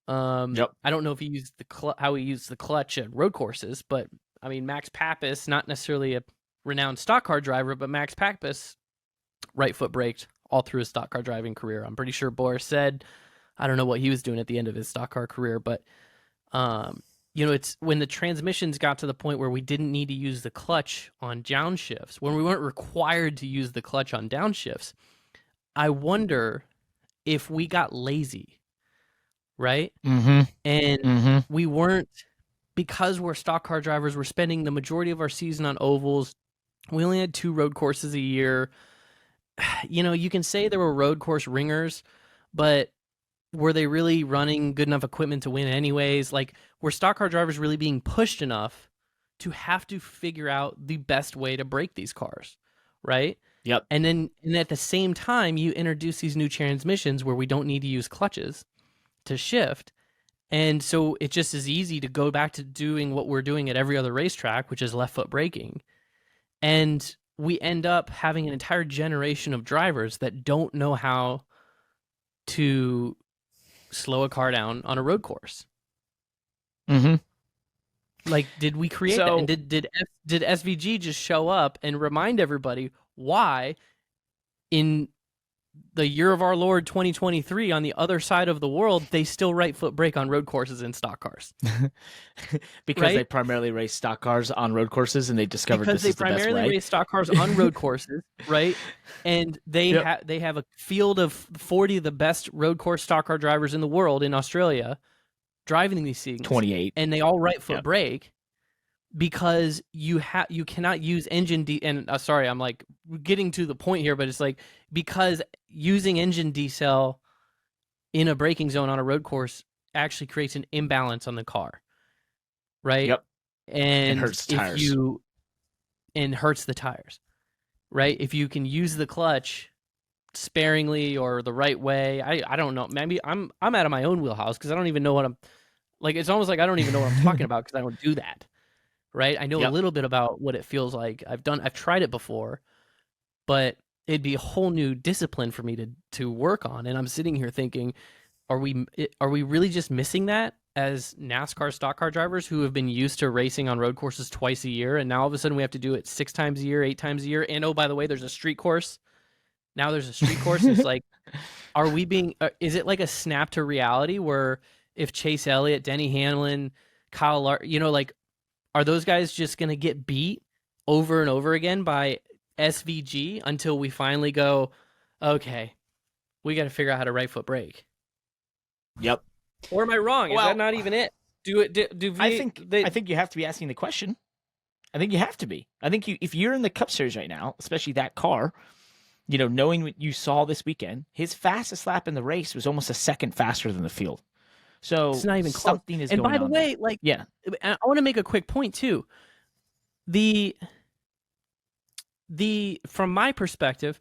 S2: Yep.
S1: I don't know if he used how he used the clutch at road courses, but I mean, Max Papis, not necessarily a renowned stock car driver, but Max Papis right foot braked all through his stock car driving career. I'm pretty sure Boris said, I don't know what he was doing at the end of his stock car career, but it's when the transmissions got to the point where we didn't need to use the clutch on downshifts, when we weren't required to use the clutch on downshifts, I wonder if we got lazy, right? And we weren't, because we're stock car drivers, we're spending the majority of our season on ovals. We only had 2 road courses a year. You can say there were road course ringers, but were they really running good enough equipment to win anyways? Like, were stock car drivers really being pushed enough to have to figure out the best way to brake these cars, right?
S2: Yep.
S1: And at the same time, you introduce these new transmissions where we don't need to use clutches to shift. And so it's just as easy to go back to doing what we're doing at every other racetrack, which is left foot braking. And we end up having an entire generation of drivers that don't know how to slow a car down on a road course. Like, did we create that? And did SVG just show up and remind everybody why in the year of our Lord 2023 on the other side of the world they still right foot brake on road courses in stock cars?
S2: Because they primarily race stock cars on road courses, and they discovered this is the best way. Because they primarily
S1: race stock cars on road courses, right? And they have a field of 40 of the best road course stock car drivers in the world in Australia driving these things.
S2: 28.
S1: And they all right foot brake because you cannot use engine sorry, I'm like getting to the point here, but it's like, because using engine decel in a braking zone on a road course actually creates an imbalance on the car, right?
S2: Yep.
S1: And
S2: it hurts the tires.
S1: And hurts the tires, right? If you can use the clutch sparingly or the right way, I don't know. Maybe I'm out of my own wheelhouse because I don't even know what I'm like. It's almost like I don't even know what I'm talking about because I don't do that, right? I know a little bit about what it feels like. I've tried it before, but it'd be a whole new discipline for me to work on. And I'm sitting here thinking, are we really just missing that as NASCAR stock car drivers who have been used to racing on road courses twice a year, and now all of a sudden we have to do it 6 times a year, 8 times a year, and oh, by the way, there's a street course. Now there's a street course. It's like, are we being? Is it like a snap to reality where if Chase Elliott, Denny Hamlin, Kyle, like, are those guys just gonna get beat over and over again by SVG until we finally go, okay, we got to figure out how to right foot brake?
S2: Yep.
S1: Or am I wrong? Is that not even it?
S2: I think you have to be asking the question. I think you have to be. I think if you're in the Cup Series right now, especially that car, knowing what you saw this weekend, his fastest lap in the race was almost a second faster than the field. So
S1: it's not even
S2: something
S1: close.
S2: is going on.
S1: And by the way, like, yeah, I want to make a quick point too. From my perspective,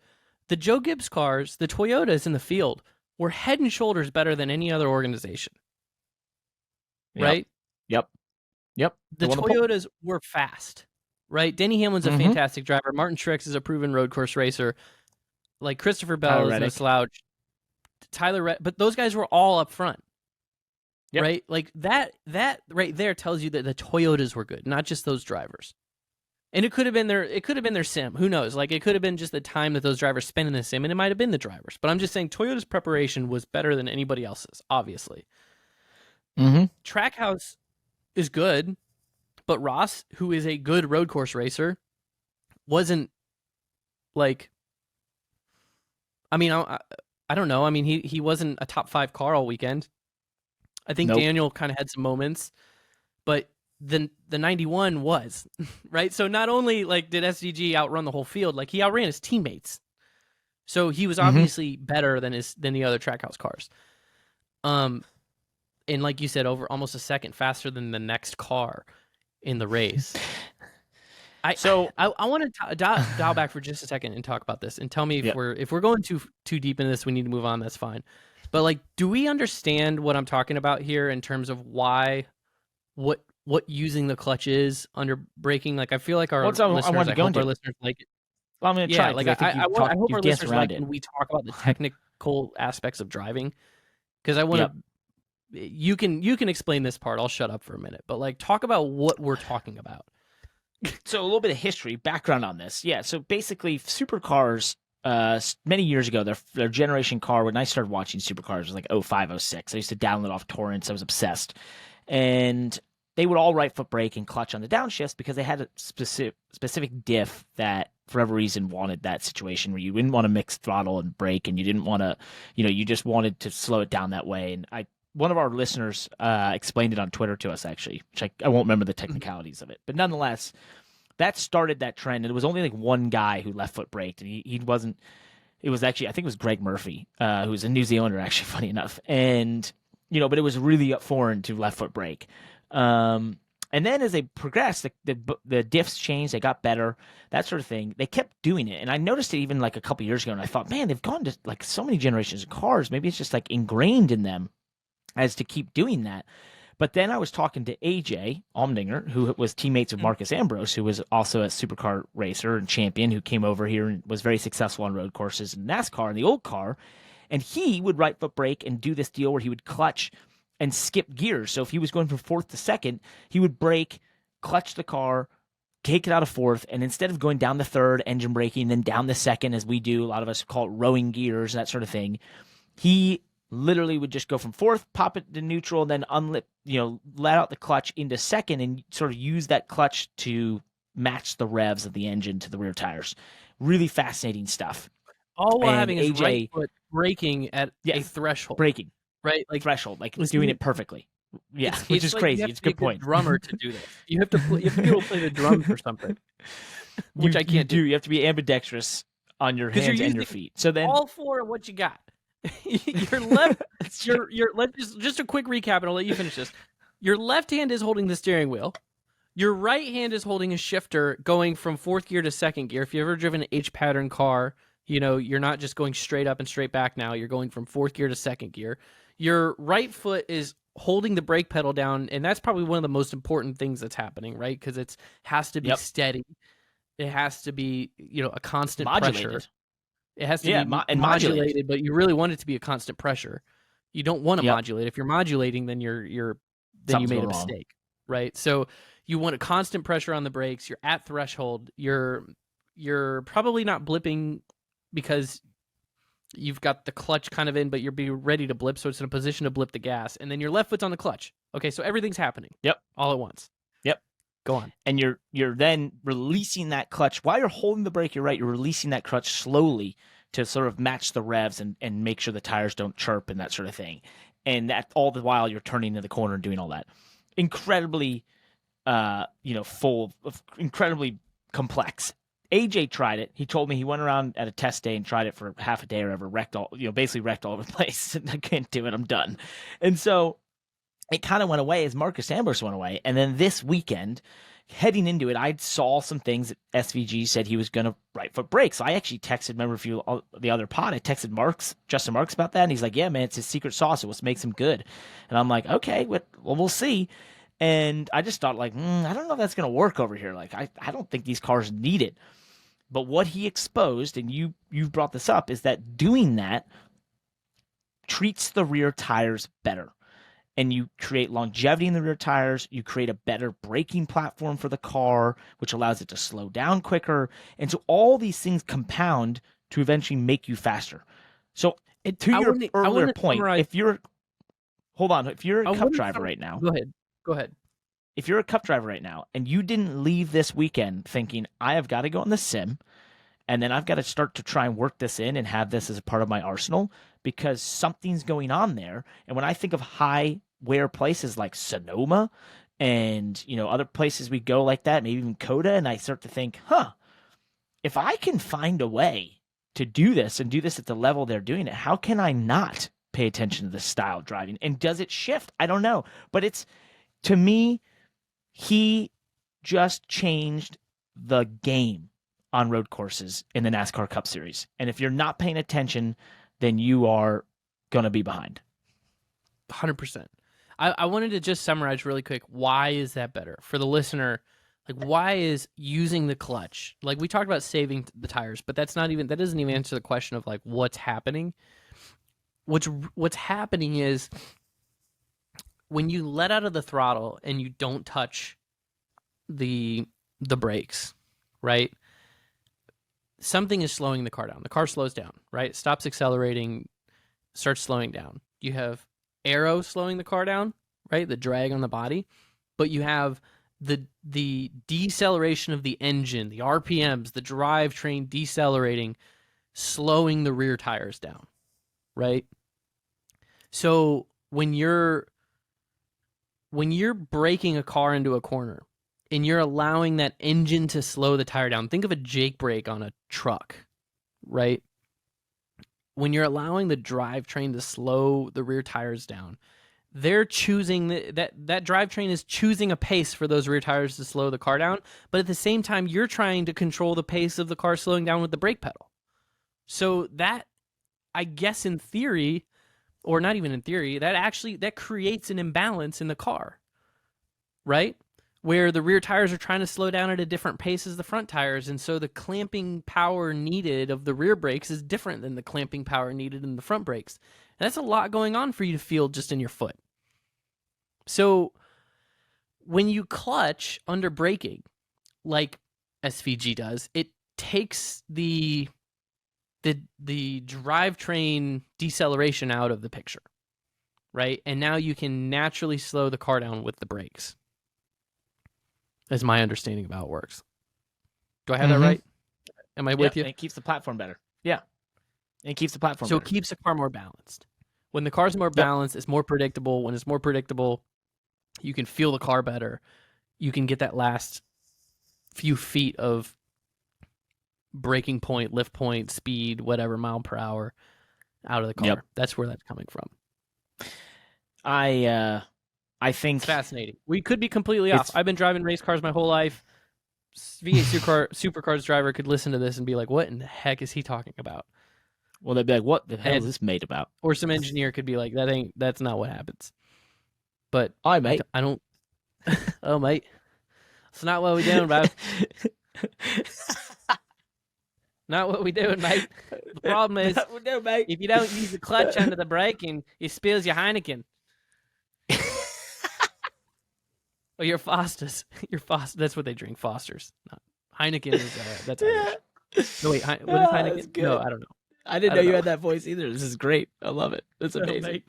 S1: the Joe Gibbs cars, the Toyotas in the field, were head and shoulders better than any other organization. Right?
S2: Yep.
S1: The Toyotas were fast, right? Denny Hamlin's a fantastic driver. Martin Truex is a proven road course racer. Like, Christopher Bell is no slouch. But those guys were all up front. Yep. Right? Like, that right there tells you that the Toyotas were good, not just those drivers. And it could have been their sim. Who knows? Like, it could have been just the time that those drivers spent in the sim, and it might have been the drivers. But I'm just saying Toyota's preparation was better than anybody else's, obviously. Trackhouse is good, but Ross, who is a good road course racer, wasn't like, I mean, I don't know. I mean, he wasn't a top 5 car all weekend. I think Daniel kind of had some moments, but the 91 was, right? So not only like did SDG outrun the whole field, like he outran his teammates. So he was obviously better than the other Trackhouse cars. And like you said, over almost a second faster than the next car in the race. I want to dial back for just a second and talk about this and tell me if we're going too deep into this, we need to move on. That's fine. But like, do we understand what I'm talking about here in terms of what using the clutch is under braking? Like, I feel like our listeners like it.
S2: Well, I'm going to try.
S1: Like, I hope our listeners like when we talk about the technical aspects of driving, because I want to you can explain this part. I'll shut up for a minute. But like, talk about what we're talking about.
S2: So a little bit of history, background on this. Yeah, so basically supercars, many years ago, their generation car, when I started watching supercars, was like 05, 06. I used to download off torrents. I was obsessed. And they would all right foot brake and clutch on the downshifts because they had a specific diff that, for whatever reason, wanted that situation where you didn't want to mix throttle and brake, and you didn't want to, you just wanted to slow it down that way. And one of our listeners explained it on Twitter to us, actually, which I won't remember the technicalities of it. But nonetheless, that started that trend. And it was only like one guy who left foot braked. And he wasn't, it was actually, I think it was Greg Murphy, who was a New Zealander, actually, funny enough. And, but it was really foreign to left foot brake. And then as they progressed, the diffs changed, they got better, that sort of thing. They kept doing it. And I noticed it even like a couple years ago. And I thought, man, they've gone to like so many generations of cars. Maybe it's just like ingrained in them as to keep doing that. But then I was talking to AJ Allmendinger, who was teammates with Marcus Ambrose, who was also a supercar racer and champion, who came over here and was very successful on road courses in NASCAR in the old car. And he would right foot brake and do this deal where he would clutch and skip gears. So if he was going from fourth to second, he would brake, clutch the car, take it out of fourth, and instead of going down the third, engine braking, then down the second, as we do, a lot of us call it rowing gears, that sort of thing, he literally would just go from fourth, pop it to neutral, and then let out the clutch into second and sort of use that clutch to match the revs of the engine to the rear tires. Really fascinating stuff.
S1: All while having his right foot braking at a threshold.
S2: Braking.
S1: Right? Like
S2: threshold, like doing it perfectly. Yeah, which is
S1: like
S2: crazy. It's a good point.
S1: Drummer to do this. You have to be able to play the drums or something, which I can't do.
S2: You have to be ambidextrous on your hands and your feet. So then
S1: all four of what you got. Your left, just a quick recap, and I'll let you finish this. Your left hand is holding the steering wheel. Your right hand is holding a shifter going from fourth gear to second gear. If you've ever driven an H pattern car, you're not just going straight up and straight back now. You're going from fourth gear to second gear. Your right foot is holding the brake pedal down, and that's probably one of the most important things that's happening, right? Because it has to be steady. It has to be, a constant
S2: modulated
S1: pressure. It has to be modulated, but you really want it to be a constant pressure. You don't want to modulate. If you're modulating, then you made a mistake, right? So you want a constant pressure on the brakes. You're at threshold. You're probably not blipping because you've got the clutch kind of in, but you're be ready to blip, so it's in a position to blip the gas. And then your left foot's on the clutch. Okay, so everything's happening.
S2: Yep.
S1: All at once.
S2: Yep.
S1: Go on.
S2: And you're then releasing that clutch. While you're holding the brake, you're releasing that clutch slowly to sort of match the revs and make sure the tires don't chirp and that sort of thing. And that all the while you're turning into the corner and doing all that. Incredibly, full of incredibly complex. AJ tried it. He told me he went around at a test day and tried it for half a day or ever, basically wrecked all over the place. I can't do it. I'm done. And so it kind of went away as Marcus Ambrose went away. And then this weekend, heading into it, I saw some things that SVG said he was going to right foot brake. So I actually texted, remember if you the other pod, I texted Justin Marks about that. And he's like, yeah, man, it's his secret sauce. It what makes him good. And I'm like, okay, well, we'll see. And I just thought I don't know if that's going to work over here. Like, I don't think these cars need it. But what he exposed, and you've brought this up, is that doing that treats the rear tires better. And you create longevity in the rear tires. You create a better braking platform for the car, which allows it to slow down quicker. And so all these things compound to eventually make you faster. So to your earlier point, if you're a Cup driver right now.
S1: Go ahead.
S2: If you're a Cup driver right now and you didn't leave this weekend thinking, I have got to go on the sim and then I've got to start to try and work this in and have this as a part of my arsenal because something's going on there. And when I think of high wear places like Sonoma and, other places we go like that, maybe even Coda, and I start to think, if I can find a way to do this and do this at the level they're doing it, how can I not pay attention to this style of driving? And does it shift? I don't know. But to me, he just changed the game on road courses in the NASCAR Cup Series. And if you're not paying attention, then you are going to be behind.
S1: 100%. I wanted to just summarize really quick. Why is that better? For the listener, like, why is using the clutch? Like, we talked about saving the tires, but that doesn't even answer the question of, like, what's happening. What's happening is when you let out of the throttle and you don't touch the brakes, right? Something is slowing the car down. The car slows down, right? It stops accelerating, starts slowing down. You have aero slowing the car down, right? The drag on the body, but you have the deceleration of the engine, the RPMs, the drivetrain decelerating, slowing the rear tires down, right? So when you're braking a car into a corner and you're allowing that engine to slow the tire down, think of a Jake brake on a truck, right? When you're allowing the drivetrain to slow the rear tires down, they're choosing that drivetrain is choosing a pace for those rear tires to slow the car down, but at the same time, you're trying to control the pace of the car slowing down with the brake pedal. So that, I guess in theory, or not even in theory, that creates an imbalance in the car, right? Where the rear tires are trying to slow down at a different pace as the front tires, and so the clamping power needed of the rear brakes is different than the clamping power needed in the front brakes. And that's a lot going on for you to feel just in your foot. So when you clutch under braking, like SVG does, it takes the drivetrain deceleration out of the picture, right? And now you can naturally slow the car down with the brakes. That's my understanding of how it works. Do I have that right? Am I with you?
S2: It keeps the platform better. Yeah. It keeps the platform
S1: So
S2: better.
S1: it keeps the car more balanced. When the car's more balanced, it's more predictable. When it's more predictable, you can feel the car better. You can get that last few feet of braking point, lift point, speed, whatever, mile per hour out of the car. That's where that's coming from.
S2: I think
S1: it's fascinating. We could be completely off. I've been driving race cars my whole life. V8 Supercars driver could listen to this and be like, what in the heck is he talking about?
S2: Well, they'd be like, what the hell is this made about?
S1: Or some engineer could be like, that's not what happens. But
S2: all right, mate.
S1: I don't oh mate. It's not what we're doing, bro. Not what we doing, mate. The problem is if you don't use the clutch under the brake and it spills your Heineken. Or your Fosters. That's what they drink, Fosters. Not Heineken is that's Irish. No wait, what is Heineken? No, I don't know.
S2: I didn't know you had that voice either. This is great. I love it. That's amazing.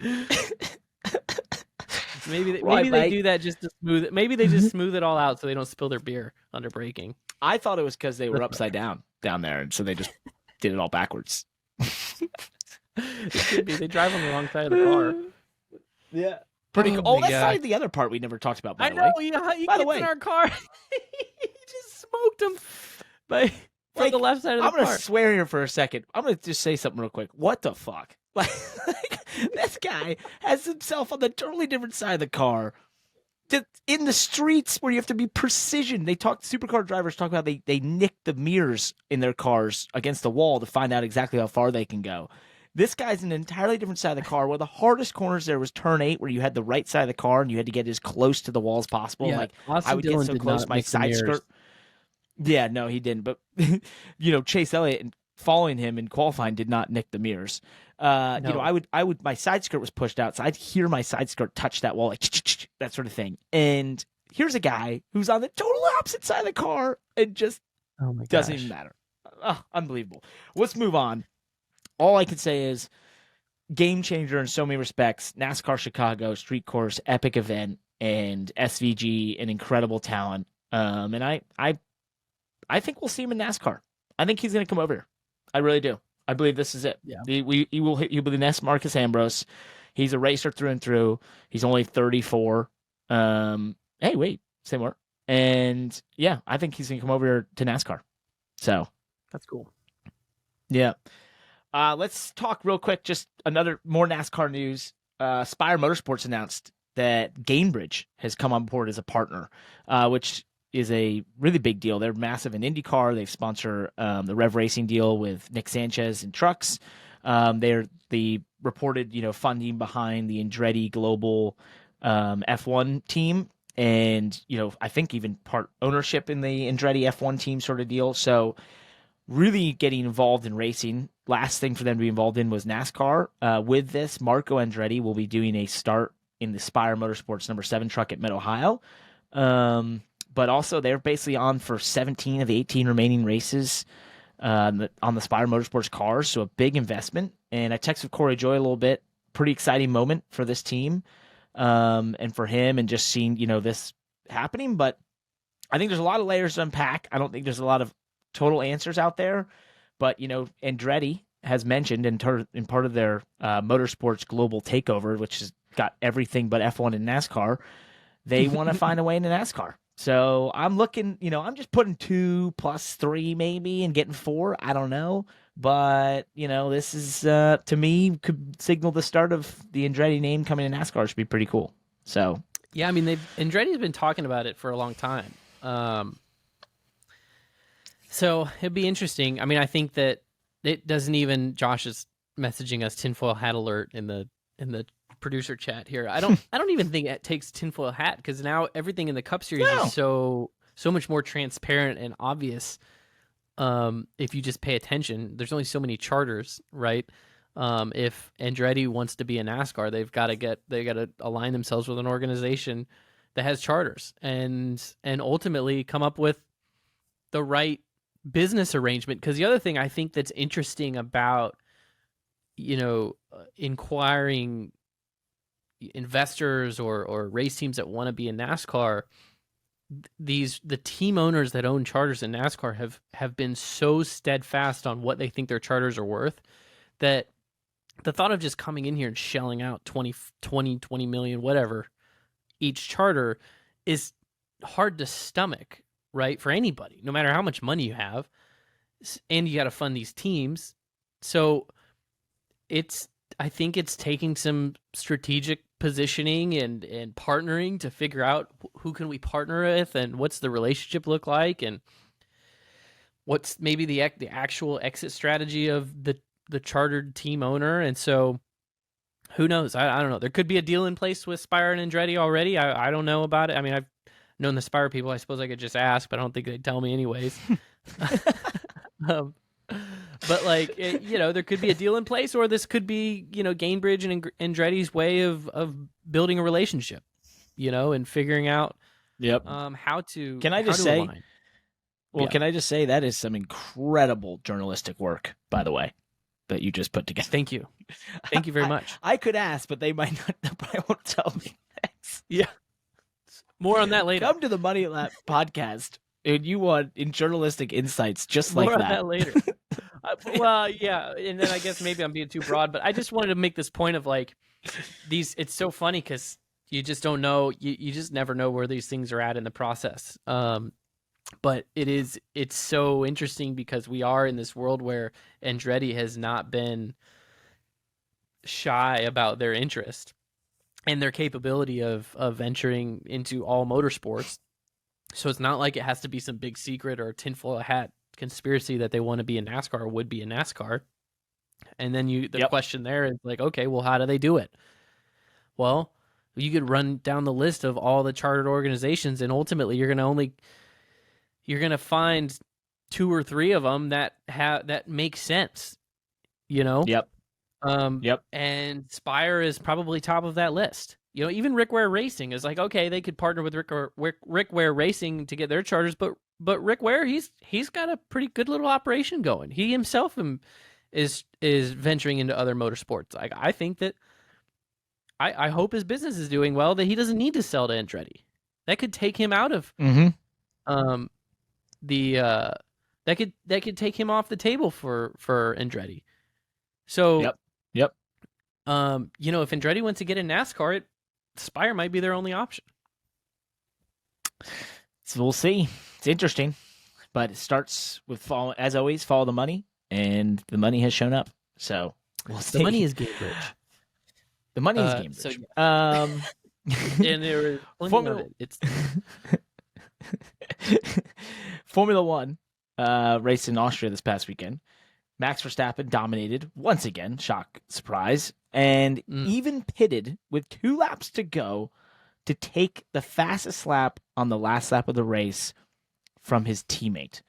S1: Maybe they do that just to smooth it. Maybe they just smooth it all out so they don't spill their beer under braking.
S2: I thought it was because they were upside down there, and so they just did it all backwards.
S1: It could be. They drive on the wrong side of the car.
S2: Yeah. Pretty cool. Oh, that's probably the other part we never talked about, by the way.
S1: He gets in our car. He just smoked him from the left side of the car.
S2: I'm going to swear here for a second. I'm going to just say something real quick. What the fuck? Like this guy has himself on the totally different side of the car. In the streets where you have to be precision. Supercar drivers talk about they nick the mirrors in their cars against the wall to find out exactly how far they can go. This guy's an entirely different side of the car. One of the hardest corners there was turn 8, where you had the right side of the car and you had to get as close to the wall as possible.
S1: Yeah,
S2: like
S1: Austin
S2: I would
S1: Dillon
S2: get so close, my side skirt. Yeah, no, he didn't. But Chase Elliott and following him in qualifying did not nick the mirrors. No. I would my side skirt was pushed out, so I'd hear my side skirt touch that wall, like that sort of thing. And here's a guy who's on the total opposite side of the car and just doesn't even matter. Oh, unbelievable. Let's move on. All I can say is game changer in so many respects. NASCAR Chicago, street course, epic event, and SVG, an incredible talent. And I think we'll see him in NASCAR. I think he's going to come over here. I really do. I believe this is it.
S1: Yeah.
S2: He'll be the next Marcus Ambrose. He's a racer through and through. He's only 34. Hey, wait, say more. And yeah, I think he's going to come over here to NASCAR. So
S1: that's cool.
S2: Yeah. Let's talk real quick. Just more NASCAR news. Spire Motorsports announced that Gainbridge has come on board as a partner, which is a really big deal. They're massive in IndyCar. They sponsor the Rev Racing deal with Nick Sanchez and trucks. They're the reported, funding behind the Andretti Global F1 team, and I think even part ownership in the Andretti F1 team sort of deal. So really getting involved in racing. Last thing for them to be involved in was NASCAR. With this, Marco Andretti will be doing a start in the Spire Motorsports number 7 truck at Mid-Ohio. But also they're basically on for 17 of the 18 remaining races on the Spire Motorsports cars, so a big investment. And I texted Corey Joy a little bit. Pretty exciting moment for this team and for him, and just seeing, this happening. But I think there's a lot of layers to unpack. I don't think there's a lot of total answers out there. But, Andretti has mentioned in part of their Motorsports Global Takeover, which has got everything but F1 and NASCAR, they want to find a way into NASCAR. So I'm looking, I'm just putting 2 plus 3 maybe and getting 4. I don't know. But, this is, to me, could signal the start of the Andretti name coming in NASCAR. Should be pretty cool. So,
S1: yeah, I mean, Andretti's been talking about it for a long time. So it'd be interesting. I mean, I think that it doesn't even, Josh is messaging us tinfoil hat alert in the producer chat here. I don't even think it takes tinfoil hat, because now everything in the Cup Series is so much more transparent and obvious. If you just pay attention, there's only so many charters, right? If Andretti wants to be a NASCAR, they got to align themselves with an organization that has charters and ultimately come up with the right business arrangement. Because the other thing I think that's interesting about, inquiring investors or race teams that want to be in NASCAR, the team owners that own charters in NASCAR have been so steadfast on what they think their charters are worth, that the thought of just coming in here and shelling out 20 million, whatever, each charter is hard to stomach, right? For anybody, no matter how much money you have, and you got to fund these teams. So I think it's taking some strategic positioning and partnering to figure out who can we partner with and what's the relationship look like, and what's maybe the actual exit strategy of the chartered team owner. And so who knows? I don't know. There could be a deal in place with Spire and Andretti already. I don't know about it. I mean, I've known the Spire people. I suppose I could just ask, but I don't think they'd tell me anyways. But there could be a deal in place, or this could be, Gainbridge and Andretti's way of building a relationship, and figuring out how to.
S2: Can I just say? Align. Well, yeah. Can I just say that is some incredible journalistic work, by the way, that you just put together.
S1: Thank you very much.
S2: I could ask, but they might not. They probably won't tell me. Thanks.
S1: Yeah. More on that later.
S2: Come to the Money Lap podcast, and you want journalistic insights just like that.
S1: More on that later. Well, yeah, and then I guess maybe I'm being too broad, but I just wanted to make this point of these. It's so funny because you just don't know. You just never know where these things are at in the process. But it's so interesting because we are in this world where Andretti has not been shy about their interest and their capability of venturing into all motorsports. So it's not like it has to be some big secret or tinfoil hat conspiracy that they want to be in NASCAR or would be in NASCAR. And then the question there is okay, well, how do they do it? Well, you could run down the list of all the chartered organizations, and ultimately you're going to find 2 or 3 of them that make sense,
S2: Yep.
S1: And Spire is probably top of that list. Even Rick Ware Racing is okay, they could partner with Rick Ware Racing to get their charters, but Rick Ware, he's got a pretty good little operation going. He himself is venturing into other motorsports. I think that I hope his business is doing well, that he doesn't need to sell to Andretti. That could take him out of that could take him off the table for Andretti. So
S2: Yep.
S1: If Andretti wants to get in NASCAR, Spire might be their only option.
S2: So we'll see. It's interesting, but it starts with follow the money, and the money has shown up. So we'll see.
S1: The money is Gainbridge.
S2: The money is Gainbridge.
S1: So, and there is Formula. It's
S2: Formula One race in Austria this past weekend. Max Verstappen dominated once again, shock, surprise, and even pitted with 2 laps to go to take the fastest lap on the last lap of the race from his teammate.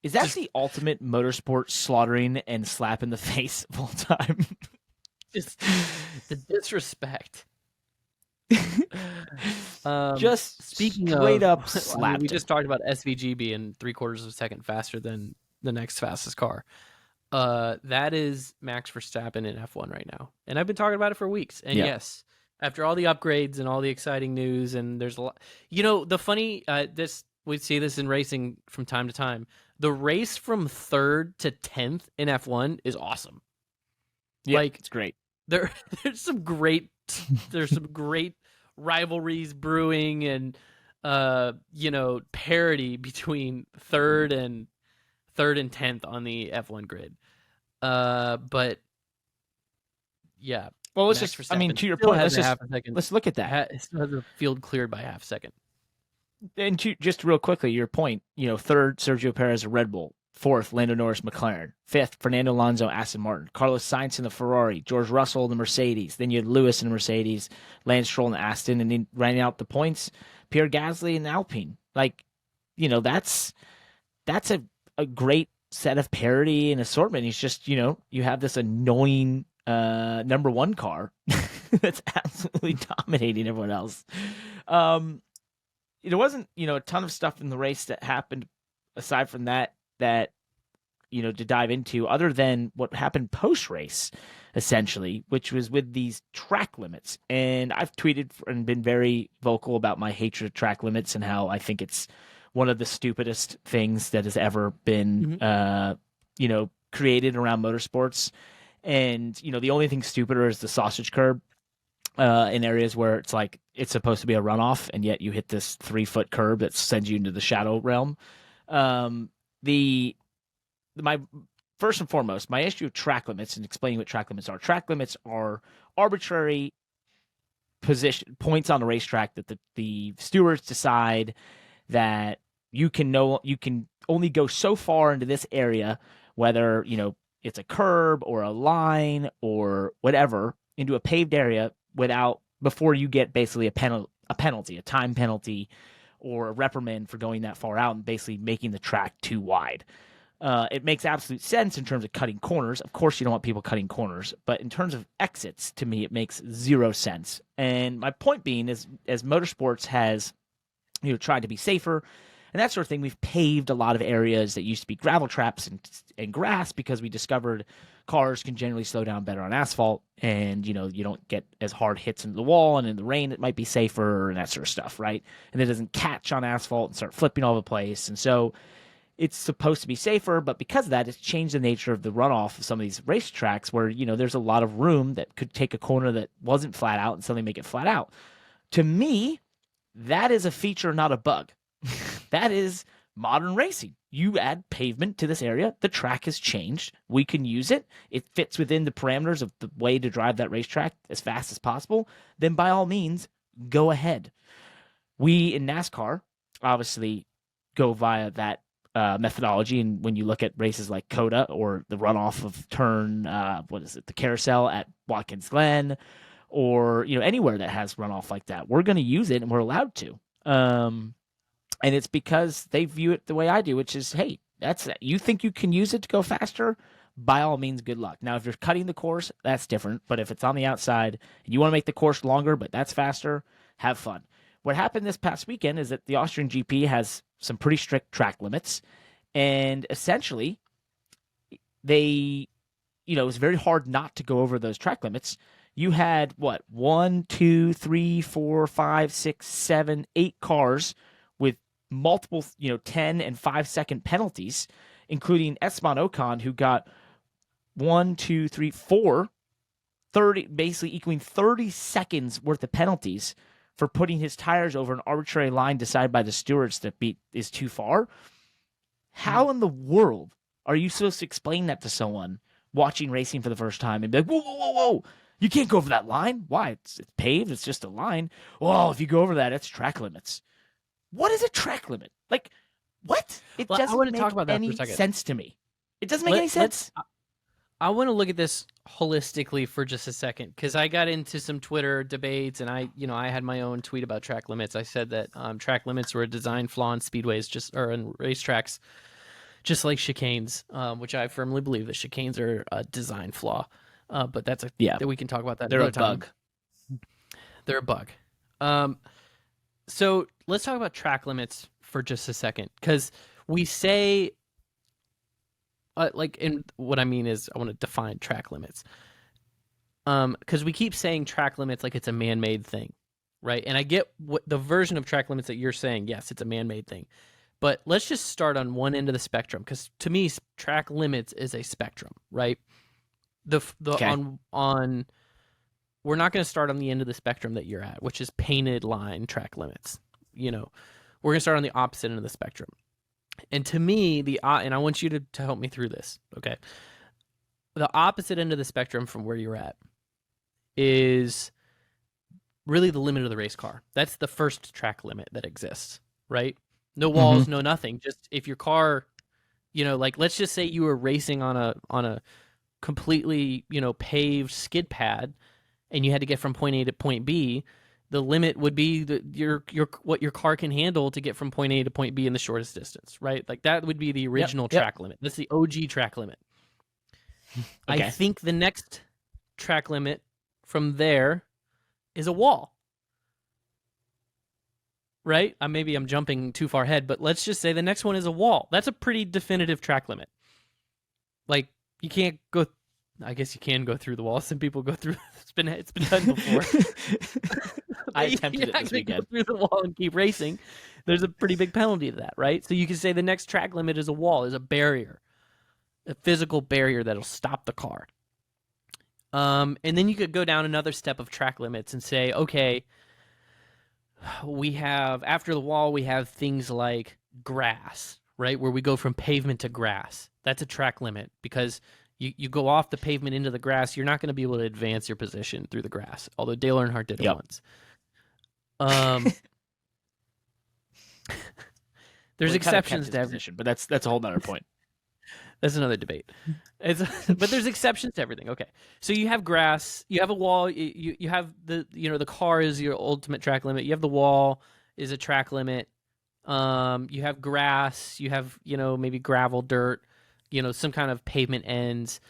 S2: Is that the ultimate motorsport slaughtering and slap in the face of all time?
S1: Just the disrespect.
S2: Just
S1: Speaking
S2: straight
S1: of,
S2: up slapped
S1: we
S2: him.
S1: just talked about SVG being 3/4 of a second faster than the next fastest car. That is Max Verstappen in F1 right now, and I've been talking about it for weeks. And yes, after all the upgrades and all the exciting news, and there's a lot. The funny we see this in racing from time to time. The race from 3rd to 10th in F1 is awesome.
S2: Yeah, it's great.
S1: There's some great rivalries brewing, and parity between 3rd and 10th on the F1 grid. But yeah.
S2: Well, let's just. I mean, to your point, let's look at that.
S1: It still has a field cleared by half a second.
S2: And just real quickly, your point. 3rd, Sergio Perez, Red Bull. 4th, Lando Norris, McLaren. 5th, Fernando Alonso, Aston Martin. Carlos Sainz in the Ferrari. George Russell in the Mercedes. Then you had Lewis in the Mercedes. Lance Stroll in the Aston. And then running out the points, Pierre Gasly in the Alpine. That's a great set of parity and assortment. He's just, you have this annoying number 1 car that's absolutely dominating everyone else. There wasn't, a ton of stuff in the race that happened aside from that, to dive into other than what happened post-race, essentially, which was with these track limits. And I've tweeted and been very vocal about my hatred of track limits and how I think it's one of the stupidest things that has ever been, created around motorsports. And, the only thing stupider is the sausage curb in areas where it's like it's supposed to be a runoff, and yet you hit this 3-foot curb that sends you into the shadow realm. My first and foremost, my issue of track limits and explaining what track limits are. Track limits are arbitrary position points on the racetrack that the stewards decide that you can only go so far into this area, whether it's a curb or a line or whatever, into a paved area before you get basically a penalty, a time penalty, or a reprimand for going that far out and basically making the track too wide. It makes absolute sense in terms of cutting corners. Of course, you don't want people cutting corners, but in terms of exits, to me, it makes zero sense. And my point being is, as motorsports has, tried to be safer and that sort of thing, we've paved a lot of areas that used to be gravel traps and grass because we discovered cars can generally slow down better on asphalt, and you don't get as hard hits into the wall, and in the rain it might be safer and that sort of stuff, right? And it doesn't catch on asphalt and start flipping all over the place, and so it's supposed to be safer, but because of that, it's changed the nature of the runoff of some of these racetracks where there's a lot of room that could take a corner that wasn't flat out and suddenly make it flat out. To me, that is a feature, not a bug. That is modern racing. You add pavement to this area, the track has changed, we can use it, it fits within the parameters of the way to drive that racetrack as fast as possible, then by all means, go ahead. We in NASCAR obviously go via that methodology, and when you look at races like COTA or the runoff of turn, the carousel at Watkins Glen, or anywhere that has runoff like that, we're going to use it and we're allowed to. And it's because they view it the way I do, which is, hey, you think you can use it to go faster? By all means, good luck. Now, if you're cutting the course, that's different. But if it's on the outside and you want to make the course longer, but that's faster, have fun. What happened this past weekend is that the Austrian GP has some pretty strict track limits. And essentially, it was very hard not to go over those track limits. You had, 1, 2, 3, 4, 5, 6, 7, 8 cars with multiple, 10 and 5-second penalties, including Esteban Ocon, who got 1, 2, 3, 4, 30, basically equaling 30 seconds worth of penalties for putting his tires over an arbitrary line decided by the stewards that is too far. How in the world are you supposed to explain that to someone watching racing for the first time and be like, whoa, whoa, whoa, whoa, you can't go over that line? Why? It's paved. It's just a line. Well, if you go over that, it's track limits. What is a track limit? Like, what? It doesn't make any sense to me. It doesn't make any sense.
S1: I want to look at this holistically for just a second, because I got into some Twitter debates, and I had my own tweet about track limits. I said that track limits were a design flaw in speedways, or in racetracks, just like chicanes, which I firmly believe that chicanes are a design flaw. But that's that we can talk about that.
S2: They're a bug.
S1: They're a bug. So let's talk about track limits for just a second, because we say, and what I mean is I want to define track limits. Because we keep saying track limits like it's a man-made thing, right? And I get what the version of track limits that you're saying. Yes, it's a man-made thing. But let's just start on one end of the spectrum, because to me, track limits is a spectrum, right? On we're not going to start on the end of the spectrum that you're at, which is painted line track limits. We're going to start on the opposite end of the spectrum. And to me, and I want you to help me through this, okay? The opposite end of the spectrum from where you're at is really the limit of the race car. That's the first track limit that exists, right? No walls, no nothing. Just if your car, like let's just say you were racing on a completely, paved skid pad, and you had to get from point A to point B, the limit would be what your car can handle to get from point A to point B in the shortest distance, right? Like that would be the original track limit. That's the OG track limit. Okay. I think the next track limit from there is a wall. Right? Maybe I'm jumping too far ahead, but let's just say the next one is a wall. That's a pretty definitive track limit. Like you can't go. I guess you can go through the wall. Some people go through. It's been done before.
S2: I attempted it this weekend.
S1: Go through the wall and keep racing. There's a pretty big penalty to that, right? So you can say the next track limit is a wall, is a barrier, a physical barrier that'll stop the car. And then you could go down another step of track limits and say, okay, we have, after the wall, we have things like grass, right? Where we go from pavement to grass. That's a track limit, because you go off the pavement into the grass, you're not going to be able to advance your position through the grass, although Dale Earnhardt did it once. There's exceptions to every
S2: position, but that's a whole nother point.
S1: That's another debate. But there's exceptions to everything. Okay, so you have grass, you have a wall, you have the car is your ultimate track limit. You have the wall is a track limit. You have grass, you have maybe gravel, dirt, some kind of pavement ends,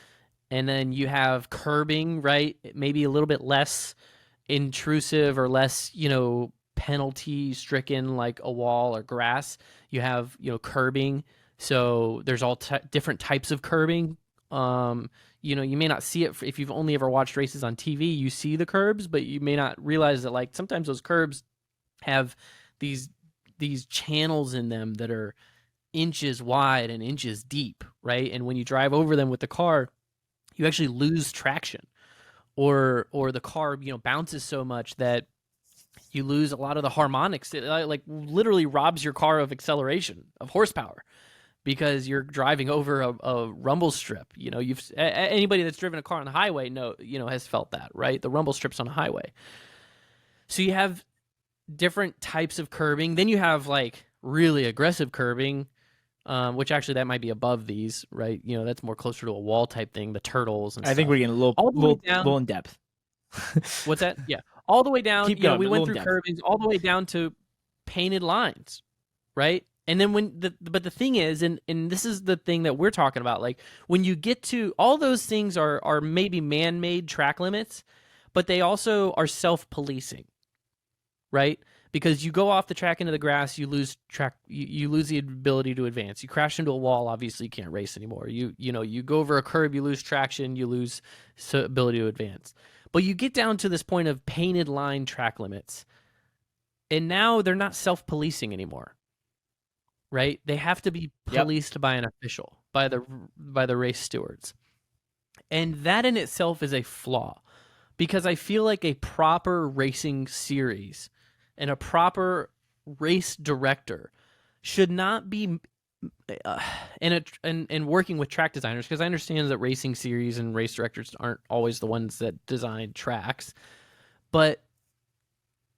S1: and then you have curbing, right? Maybe a little bit less intrusive or less penalty stricken like a wall or grass. You have curbing. So there's all different types of curbing. You may not see it if you've only ever watched races on TV. You see the curbs, but you may not realize that like sometimes those curbs have these channels in them that are inches wide and inches deep, right? And when you drive over them with the car, you actually lose traction, or the car bounces so much that you lose a lot of the harmonics. It like literally robs your car of acceleration, of horsepower, because you're driving over a rumble strip. Anybody that's driven a car on the highway has felt that, right? The rumble strips on a highway. So you have different types of curbing. Then you have like really aggressive curbing, which actually that might be above these, right? That's more closer to a wall type thing, the turtles and
S2: I think we're getting a little in depth.
S1: What's that? Yeah. All the way down.
S2: Keep going,
S1: we went through
S2: depth.
S1: curbings all the way down to painted lines, right? And then but the thing is, and this is the thing that we're talking about, like when you get to all those things are maybe man-made track limits, but they also are self-policing, right? Because you go off the track into the grass, you lose track, you lose the ability to advance. You crash into a wall, obviously you can't race anymore. You go over a curb, you lose traction, you lose ability to advance. But you get down to this point of painted line track limits, and now they're not self-policing anymore, right? They have to be policed by an official, by the race stewards. And that in itself is a flaw, because I feel like a proper racing series and a proper race director should not be and working with track designers, because I understand that racing series and race directors aren't always the ones that design tracks, but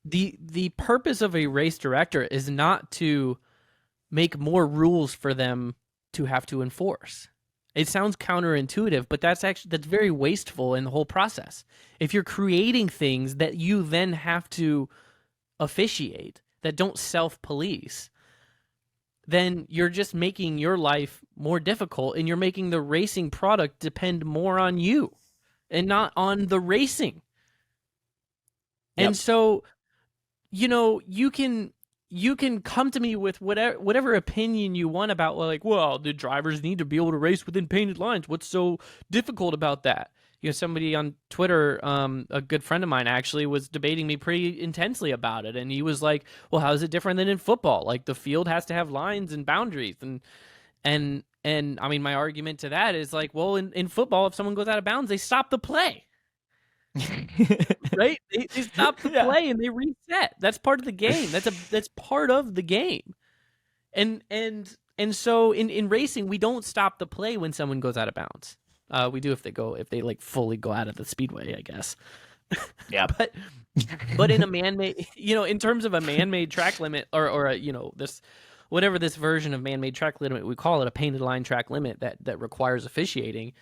S1: the purpose of a race director is not to make more rules for them to have to enforce. It sounds counterintuitive, but that's very wasteful in the whole process. If you're creating things that you then have to officiate, that don't self-police, then you're just making your life more difficult, and you're making the racing product depend more on you and not on the racing. Yep. And so you can come to me with whatever opinion you want about, well, the drivers need to be able to race within painted lines. What's so difficult about that? Somebody on Twitter, a good friend of mine actually, was debating me pretty intensely about it, and he was like, well, how is it different than in football? Like, the field has to have lines and boundaries, and I mean, my argument to that is like, well, in football, if someone goes out of bounds, they stop the play. Right? They stop the play and they reset. That's part of the game. That's part of the game. And so in racing, we don't stop the play when someone goes out of bounds. We do if they like fully go out of the speedway, I guess.
S2: Yeah.
S1: But in a man-made, in terms of a man-made track limit or this whatever this version of man-made track limit we call it, a painted line track limit that requires officiating.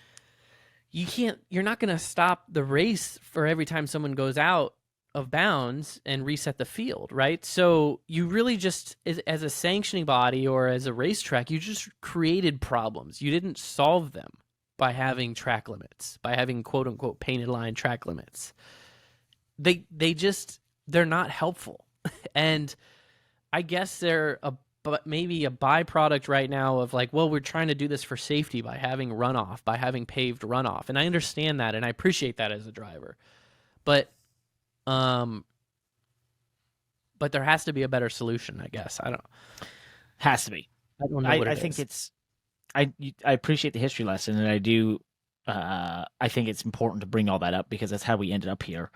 S1: You're not going to stop the race for every time someone goes out of bounds and reset the field, right? So you really just, as a sanctioning body or as a racetrack, you just created problems. You didn't solve them by having track limits, by having quote unquote painted line track limits. They're not helpful. And I guess but maybe a byproduct right now of like, well, we're trying to do this for safety by having runoff, by having paved runoff. And I understand that, and I appreciate that as a driver. But there has to be a better solution, I guess. I don't.
S2: Has to be.
S1: I don't know what it
S2: I think
S1: is.
S2: it's. I appreciate the history lesson, and I do. I think it's important to bring all that up because that's how we ended up here.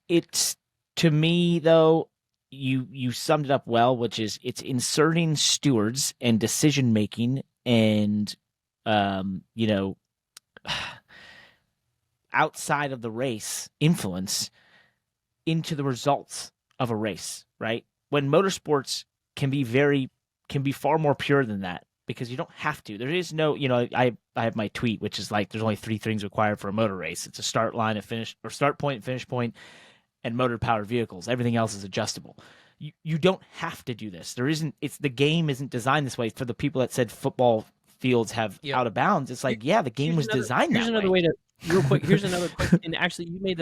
S2: It's, to me, though, you summed it up well, which is it's inserting stewards and decision making and outside of the race influence into the results of a race, right? When motorsports can be far more pure than that, because you don't have to. There is no, I have my tweet, which is like, there's only 3 things required for a motor race. It's a start line, a finish, or start point, finish point, and motor powered vehicles. Everything else is adjustable. You don't have to do this. The game isn't designed this way. For the people that said football fields have out of bounds, it's like, the game was designed that way.
S1: Here's another way to, real quick, here's another quick, and actually you made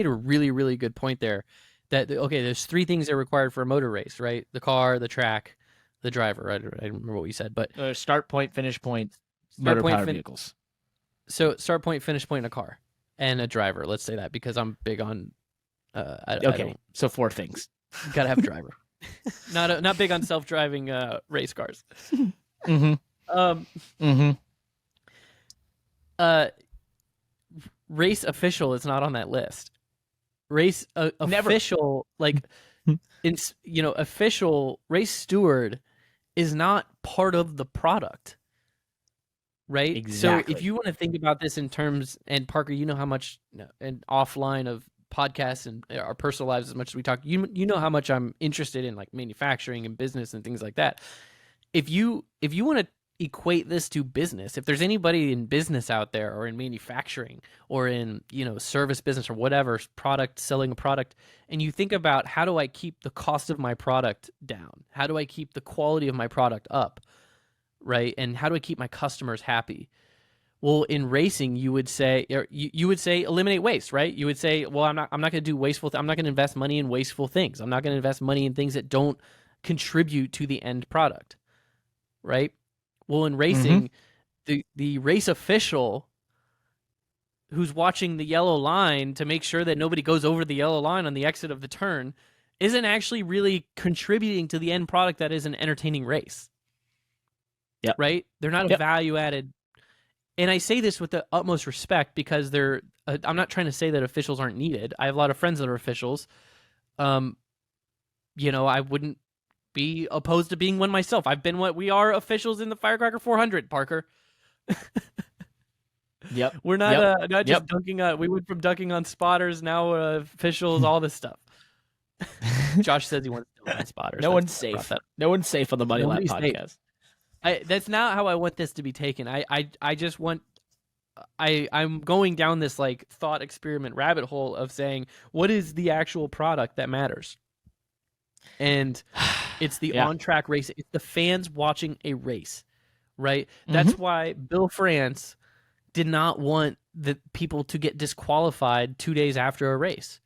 S1: a really, really good point there that, okay, there's 3 things that are required for a motor race, right? The car, the track, the driver. I don't remember what you said, but
S2: start point, finish point, motor powered vehicles.
S1: So start point, finish point in a car and a driver. Let's say that because I'm big on.
S2: So 4 things.
S1: Gotta have a driver. Not big on self-driving race cars. Race official is not on that list. Race official, like, official race steward is not part of the product, right?
S2: Exactly.
S1: So if you want to think about this in terms, and Parker, you know how much, and offline of podcasts and our personal lives, as much as we talk, you know how much I'm interested in like manufacturing and business and things like that. If you want to equate this to business, if there's anybody in business out there or in manufacturing or in service business or whatever, selling a product, and you think about, how do I keep the cost of my product down? How do I keep the quality of my product up, right? And how do I keep my customers happy? Well, in racing, you would say eliminate waste, right? You would say, well, I'm not going to do wasteful. I'm not going to invest money in wasteful things. I'm not going to invest money in things that don't contribute to the end product, right? Well, in racing, the race official who's watching the yellow line to make sure that nobody goes over the yellow line on the exit of the turn isn't actually really contributing to the end product that is an entertaining race.
S2: Yep.
S1: Right? They're not a value-added. And I say this with the utmost respect because I'm not trying to say that officials aren't needed. I have a lot of friends that are officials. I wouldn't be opposed to being one myself. I've been we are officials in the Firecracker 400, Parker.
S2: Yep.
S1: We're not just dunking on. We went from dunking on spotters, now officials, all this stuff. Josh says he wants to dunk on spotters.
S2: No one's safe. No one's safe on the Money Lap podcast.
S1: That's not how I want this to be taken. I just want. I'm going down this like thought experiment rabbit hole of saying, what is the actual product that matters? And it's the on-track race. It's the fans watching a race, right? That's why Bill France did not want the people to get disqualified 2 days after a race,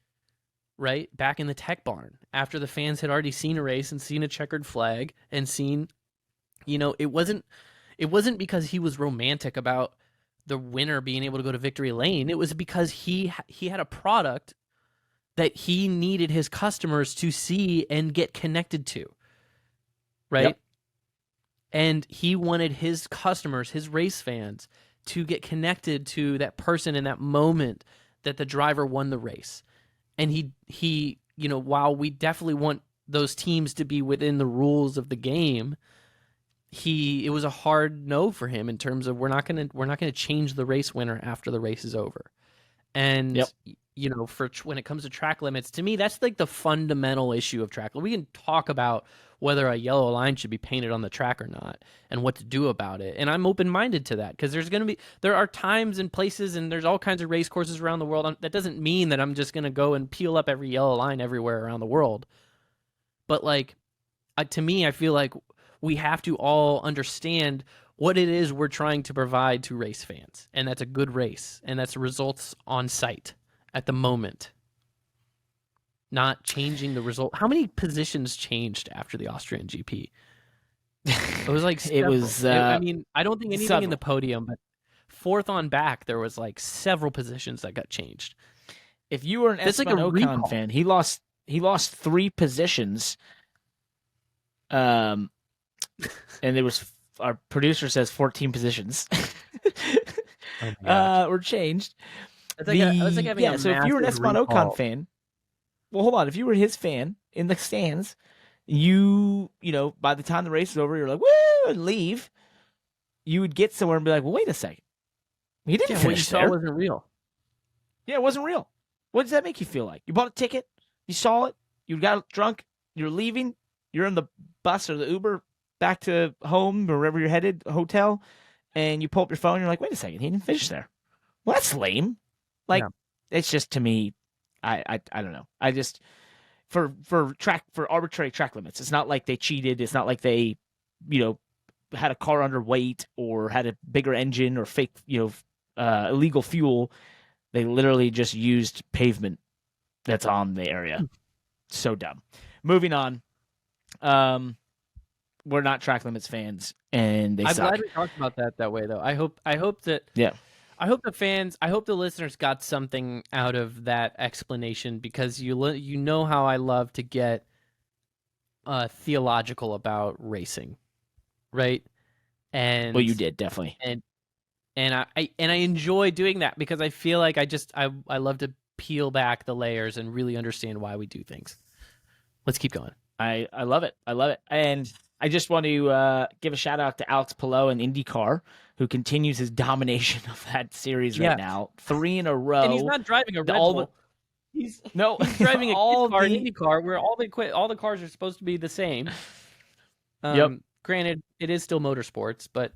S1: right? Back in the tech barn, after the fans had already seen a race and seen a checkered flag and seen, it wasn't because he was romantic about the winner being able to go to victory lane. It was because he had a product that he needed his customers to see and get connected to, right? Yep. And he wanted his customers, his race fans, to get connected to that person in that moment that the driver won the race. And he while we definitely want those teams to be within the rules of the game, it was a hard no for him in terms of we're not gonna change the race winner after the race is over. And
S2: yep.
S1: For when it comes to track limits, to me, that's like the fundamental issue of track. We can talk about whether a yellow line should be painted on the track or not and what to do about it. And I'm open-minded to that because there are times and places and there's all kinds of race courses around the world. That doesn't mean that I'm just going to go and peel up every yellow line everywhere around the world. But to me, I feel like we have to all understand what it is we're trying to provide to race fans. And that's a good race. And that's results on site at the moment. Not changing the result. How many positions changed after the Austrian GP? It was like several.
S2: It was.
S1: I don't think anything in the podium, but fourth on back, there was like several positions that got changed.
S2: If you were an Esteban Ocon fan, he lost 3 positions. And there was, our producer says 14 positions were changed.
S1: So if
S2: you were an Esteban Ocon fan, well, hold on. If you were his fan in the stands, by the time the race is over, you're like, woo, and leave. You would get somewhere and be like, well, wait a second. He didn't finish
S1: what you
S2: there.
S1: saw wasn't real.
S2: Yeah, it wasn't real. What does that make you feel like? You bought a ticket, you saw it, you got drunk, you're leaving, you're in the bus or the Uber back to home or wherever you're headed, hotel, and you pull up your phone and you're like, wait a second, he didn't finish there. Well, that's lame. It's just, to me, I don't know. I just, for arbitrary track limits, it's not like they cheated. It's not like they, had a car underweight or had a bigger engine or fake, illegal fuel. They literally just used pavement that's on the area. So dumb. Moving on. We're not track limits fans, and they suck.
S1: I'm glad we talked about that way, though. I hope that.
S2: Yeah.
S1: I hope the listeners got something out of that explanation, because you know how I love to get theological about racing, right? And
S2: well, you did, definitely.
S1: And I enjoy doing that because I feel like I love to peel back the layers and really understand why we do things. Let's keep going.
S2: I love it. And I just want to give a shout out to Alex Palou in IndyCar, who continues his domination of that series right now. 3 in a row.
S1: And he's not driving a Red Bull. He's driving a car in IndyCar where all the cars are supposed to be the same. Granted, it is still motorsports, but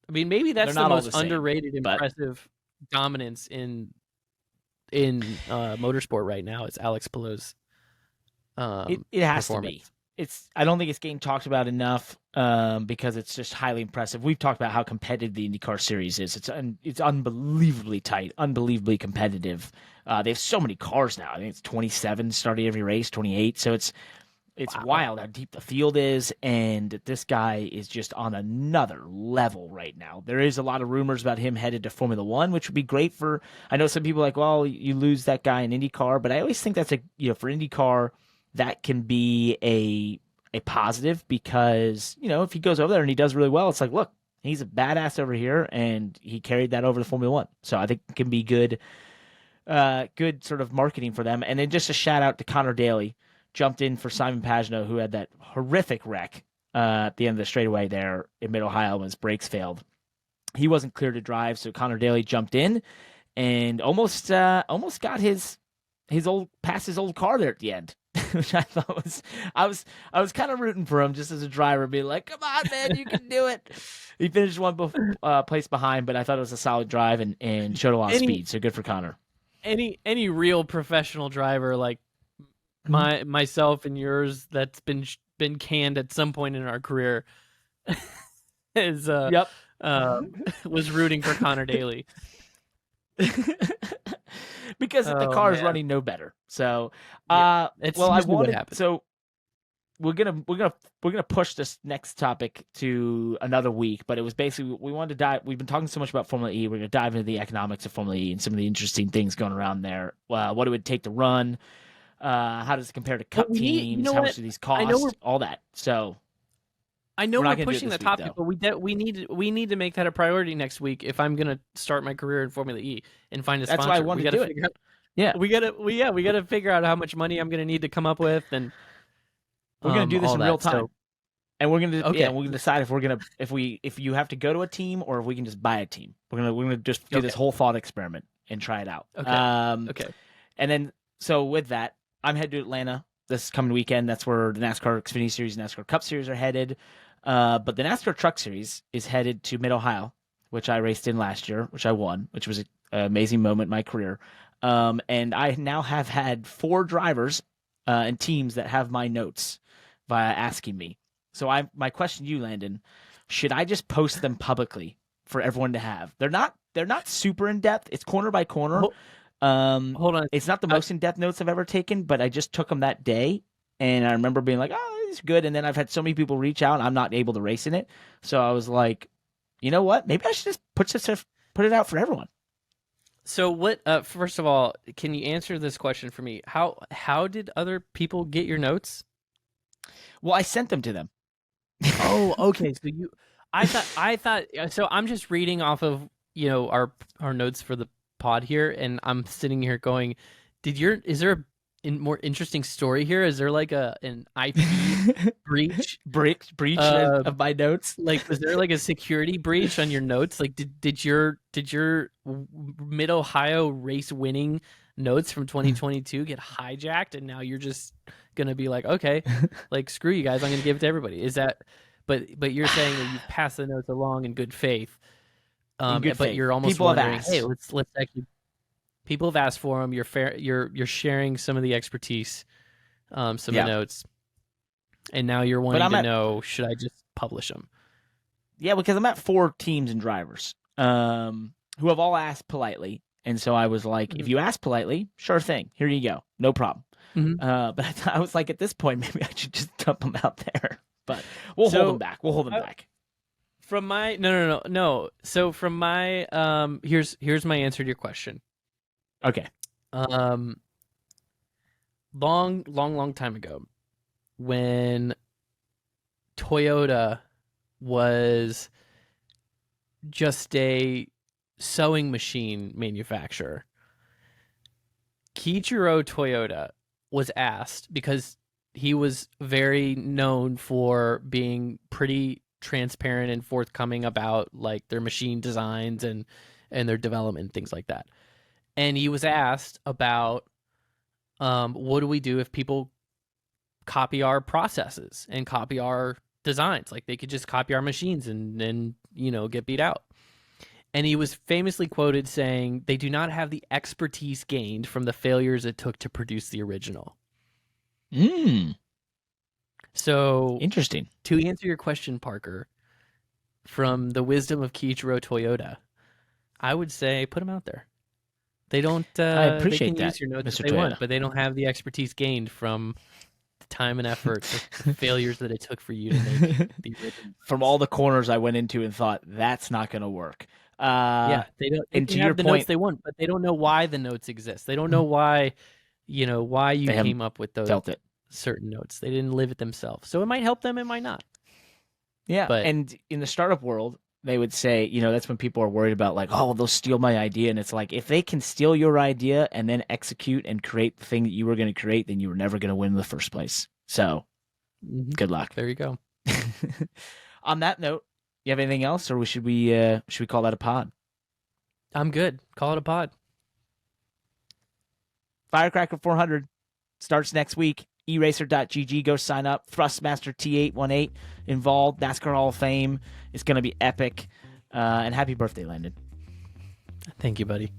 S1: I mean, maybe that's the most underrated, impressive dominance in motorsport right now. It's Alex Palou's.
S2: It has to be. I don't think it's getting talked about enough because it's just highly impressive. We've talked about how competitive the IndyCar series is. It's unbelievably tight, unbelievably competitive. They have so many cars now. I think it's 27 starting every race, 28. So it's wild how deep the field is, and this guy is just on another level right now. There is a lot of rumors about him headed to Formula One, which would be great for. I know some people are like, well, you lose that guy in IndyCar, but I always think that's for IndyCar, that can be a positive, because if he goes over there and he does really well, it's like, look, he's a badass over here, and he carried that over to Formula One. So I think it can be good sort of marketing for them. And then just a shout out to Conor Daly, jumped in for Simon Pagenaud, who had that horrific wreck at the end of the straightaway there in Mid-Ohio when his brakes failed. He wasn't clear to drive, so Conor Daly jumped in and almost got his old car there at the end. Which I thought I was kind of rooting for him just as a driver, being like, come on, man, you can do it. He finished one place behind, but I thought it was a solid drive and showed a lot of speed, so good for Conor.
S1: Any real professional driver like myself and yours that's been canned at some point in our career is was rooting for Conor Daly.
S2: because the car is running no better. So,
S1: it's
S2: well, I
S1: usually what
S2: wanted
S1: happens.
S2: so we're gonna push this next topic to another week, but it was basically we wanted to dive. We've been talking so much about Formula E. We're gonna dive into the economics of Formula E and some of the interesting things going around there. What it would take to run. How does it compare to Cup teams? How much do these cost? All that. So.
S1: I know we're pushing the topic, but we need to make that a priority next week if I'm gonna start my career in Formula E and find a sponsor.
S2: That's why I wanted to do it.
S1: Yeah, we gotta figure out how much money I'm gonna need to come up with, and
S2: we're gonna do this in real time.
S1: So,
S2: and we're gonna decide if you have to go to a team or if we can just buy a team. We're gonna just do this whole thought experiment and try it out.
S1: Okay.
S2: And then so with that, I'm headed to Atlanta this coming weekend. That's where the NASCAR Xfinity Series and NASCAR Cup Series are headed. But the NASCAR Truck Series is headed to Mid-Ohio, which I raced in last year, which I won, which was an amazing moment in my career. And I now have had 4 drivers and teams that have my notes via asking me. So my question to you, Landon, should I just post them publicly for everyone to have? They're not super in depth. It's corner by corner.
S1: Hold on.
S2: It's not the most in depth notes I've ever taken, but I just took them that day, and I remember being like, "Oh, this is good." And then I've had so many people reach out, and I'm not able to race in it. So I was like, you know what? Maybe I should just put it out for everyone.
S1: So what? First of all, can you answer this question for me? How did other people get your notes?
S2: Well, I sent them to them.
S1: Oh, okay. So I thought. So I'm just reading off of our notes for the pod here, and I'm sitting here going, is there a more interesting story here? Is there like an IP breach
S2: of my notes?
S1: Like, was there like a security breach on your notes? Like, did your Mid-Ohio race winning notes from 2022 get hijacked, and now you're just gonna be like, okay, like screw you guys, I'm gonna give it to everybody? Is that? But you're saying that you pass the notes along in good faith. But you're almost
S2: people
S1: wondering,
S2: have asked.
S1: hey, let's actually. People have asked for them. You're fair. You're sharing some of the expertise, some of the notes, and now you're wanting to know, should I just publish them?
S2: Yeah, because I'm at 4 teams and drivers, who have all asked politely, and so I was like, if you ask politely, sure thing, here you go, no problem. But I was like, at this point, maybe I should just dump them out there. But we'll hold them back.
S1: From my no. So from my here's my answer to your question.
S2: Okay.
S1: Long time ago, when Toyota was just a sewing machine manufacturer, Kiichiro Toyota was asked, because he was very known for being pretty transparent and forthcoming about like their machine designs and their development and things like that. And he was asked about what do we do if people copy our processes and copy our designs? Like, they could just copy our machines and then, get beat out. And he was famously quoted saying, they do not have the expertise gained from the failures it took to produce the original. So
S2: interesting.
S1: To answer your question, Parker, from the wisdom of Kiichiro Toyota, I would say put them out there. They don't.
S2: I appreciate
S1: they can
S2: that,
S1: use your notes
S2: Mr.
S1: if they
S2: Toyota.
S1: want, but they don't have the expertise gained from the time and effort, the failures that it took for you to make the original.
S2: From all the corners I went into and thought that's not going to work.
S1: They don't. And to your point, notes they want, but they don't know why the notes exist. They don't know why, why you came up with those certain notes. They didn't live it themselves, so it might help them. It might not.
S2: Yeah, and in the startup world, they would say, that's when people are worried about like, oh, they'll steal my idea. And it's like, if they can steal your idea and then execute and create the thing that you were going to create, then you were never going to win in the first place. So good luck.
S1: There you go.
S2: On that note, you have anything else, or should we call that a pod?
S1: I'm good. Call it a pod.
S2: Firecracker 400 starts next week. eracer.gg, go sign up. Thrustmaster T818 involved, NASCAR Hall of Fame. It's going to be epic. And happy birthday, Landon.
S1: Thank you, buddy.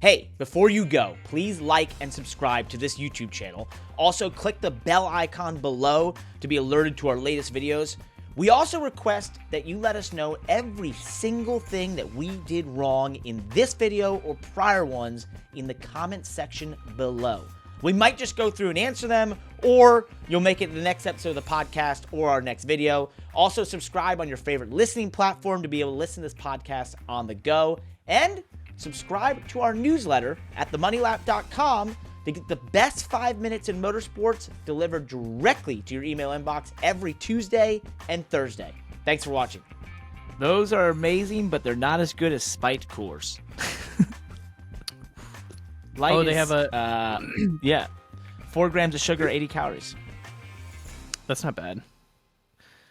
S2: Hey, before you go, please like and subscribe to this YouTube channel. Also, click the bell icon below to be alerted to our latest videos.
S3: We also request that you let us know every single thing that we did wrong in this video or prior ones in the comment section below. We might just go through and answer them, or you'll make it to the next episode of the podcast or our next video. Also, subscribe on your favorite listening platform to be able to listen to this podcast on the go. And subscribe to our newsletter at themoneylap.com to get the best 5 minutes in motorsports delivered directly to your email inbox every Tuesday and Thursday. Thanks for watching.
S2: Those are amazing, but they're not as good as spiked cores.
S1: They have a...
S2: yeah. 4 grams of sugar, 80 calories.
S1: That's not bad.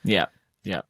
S2: Yeah, yeah.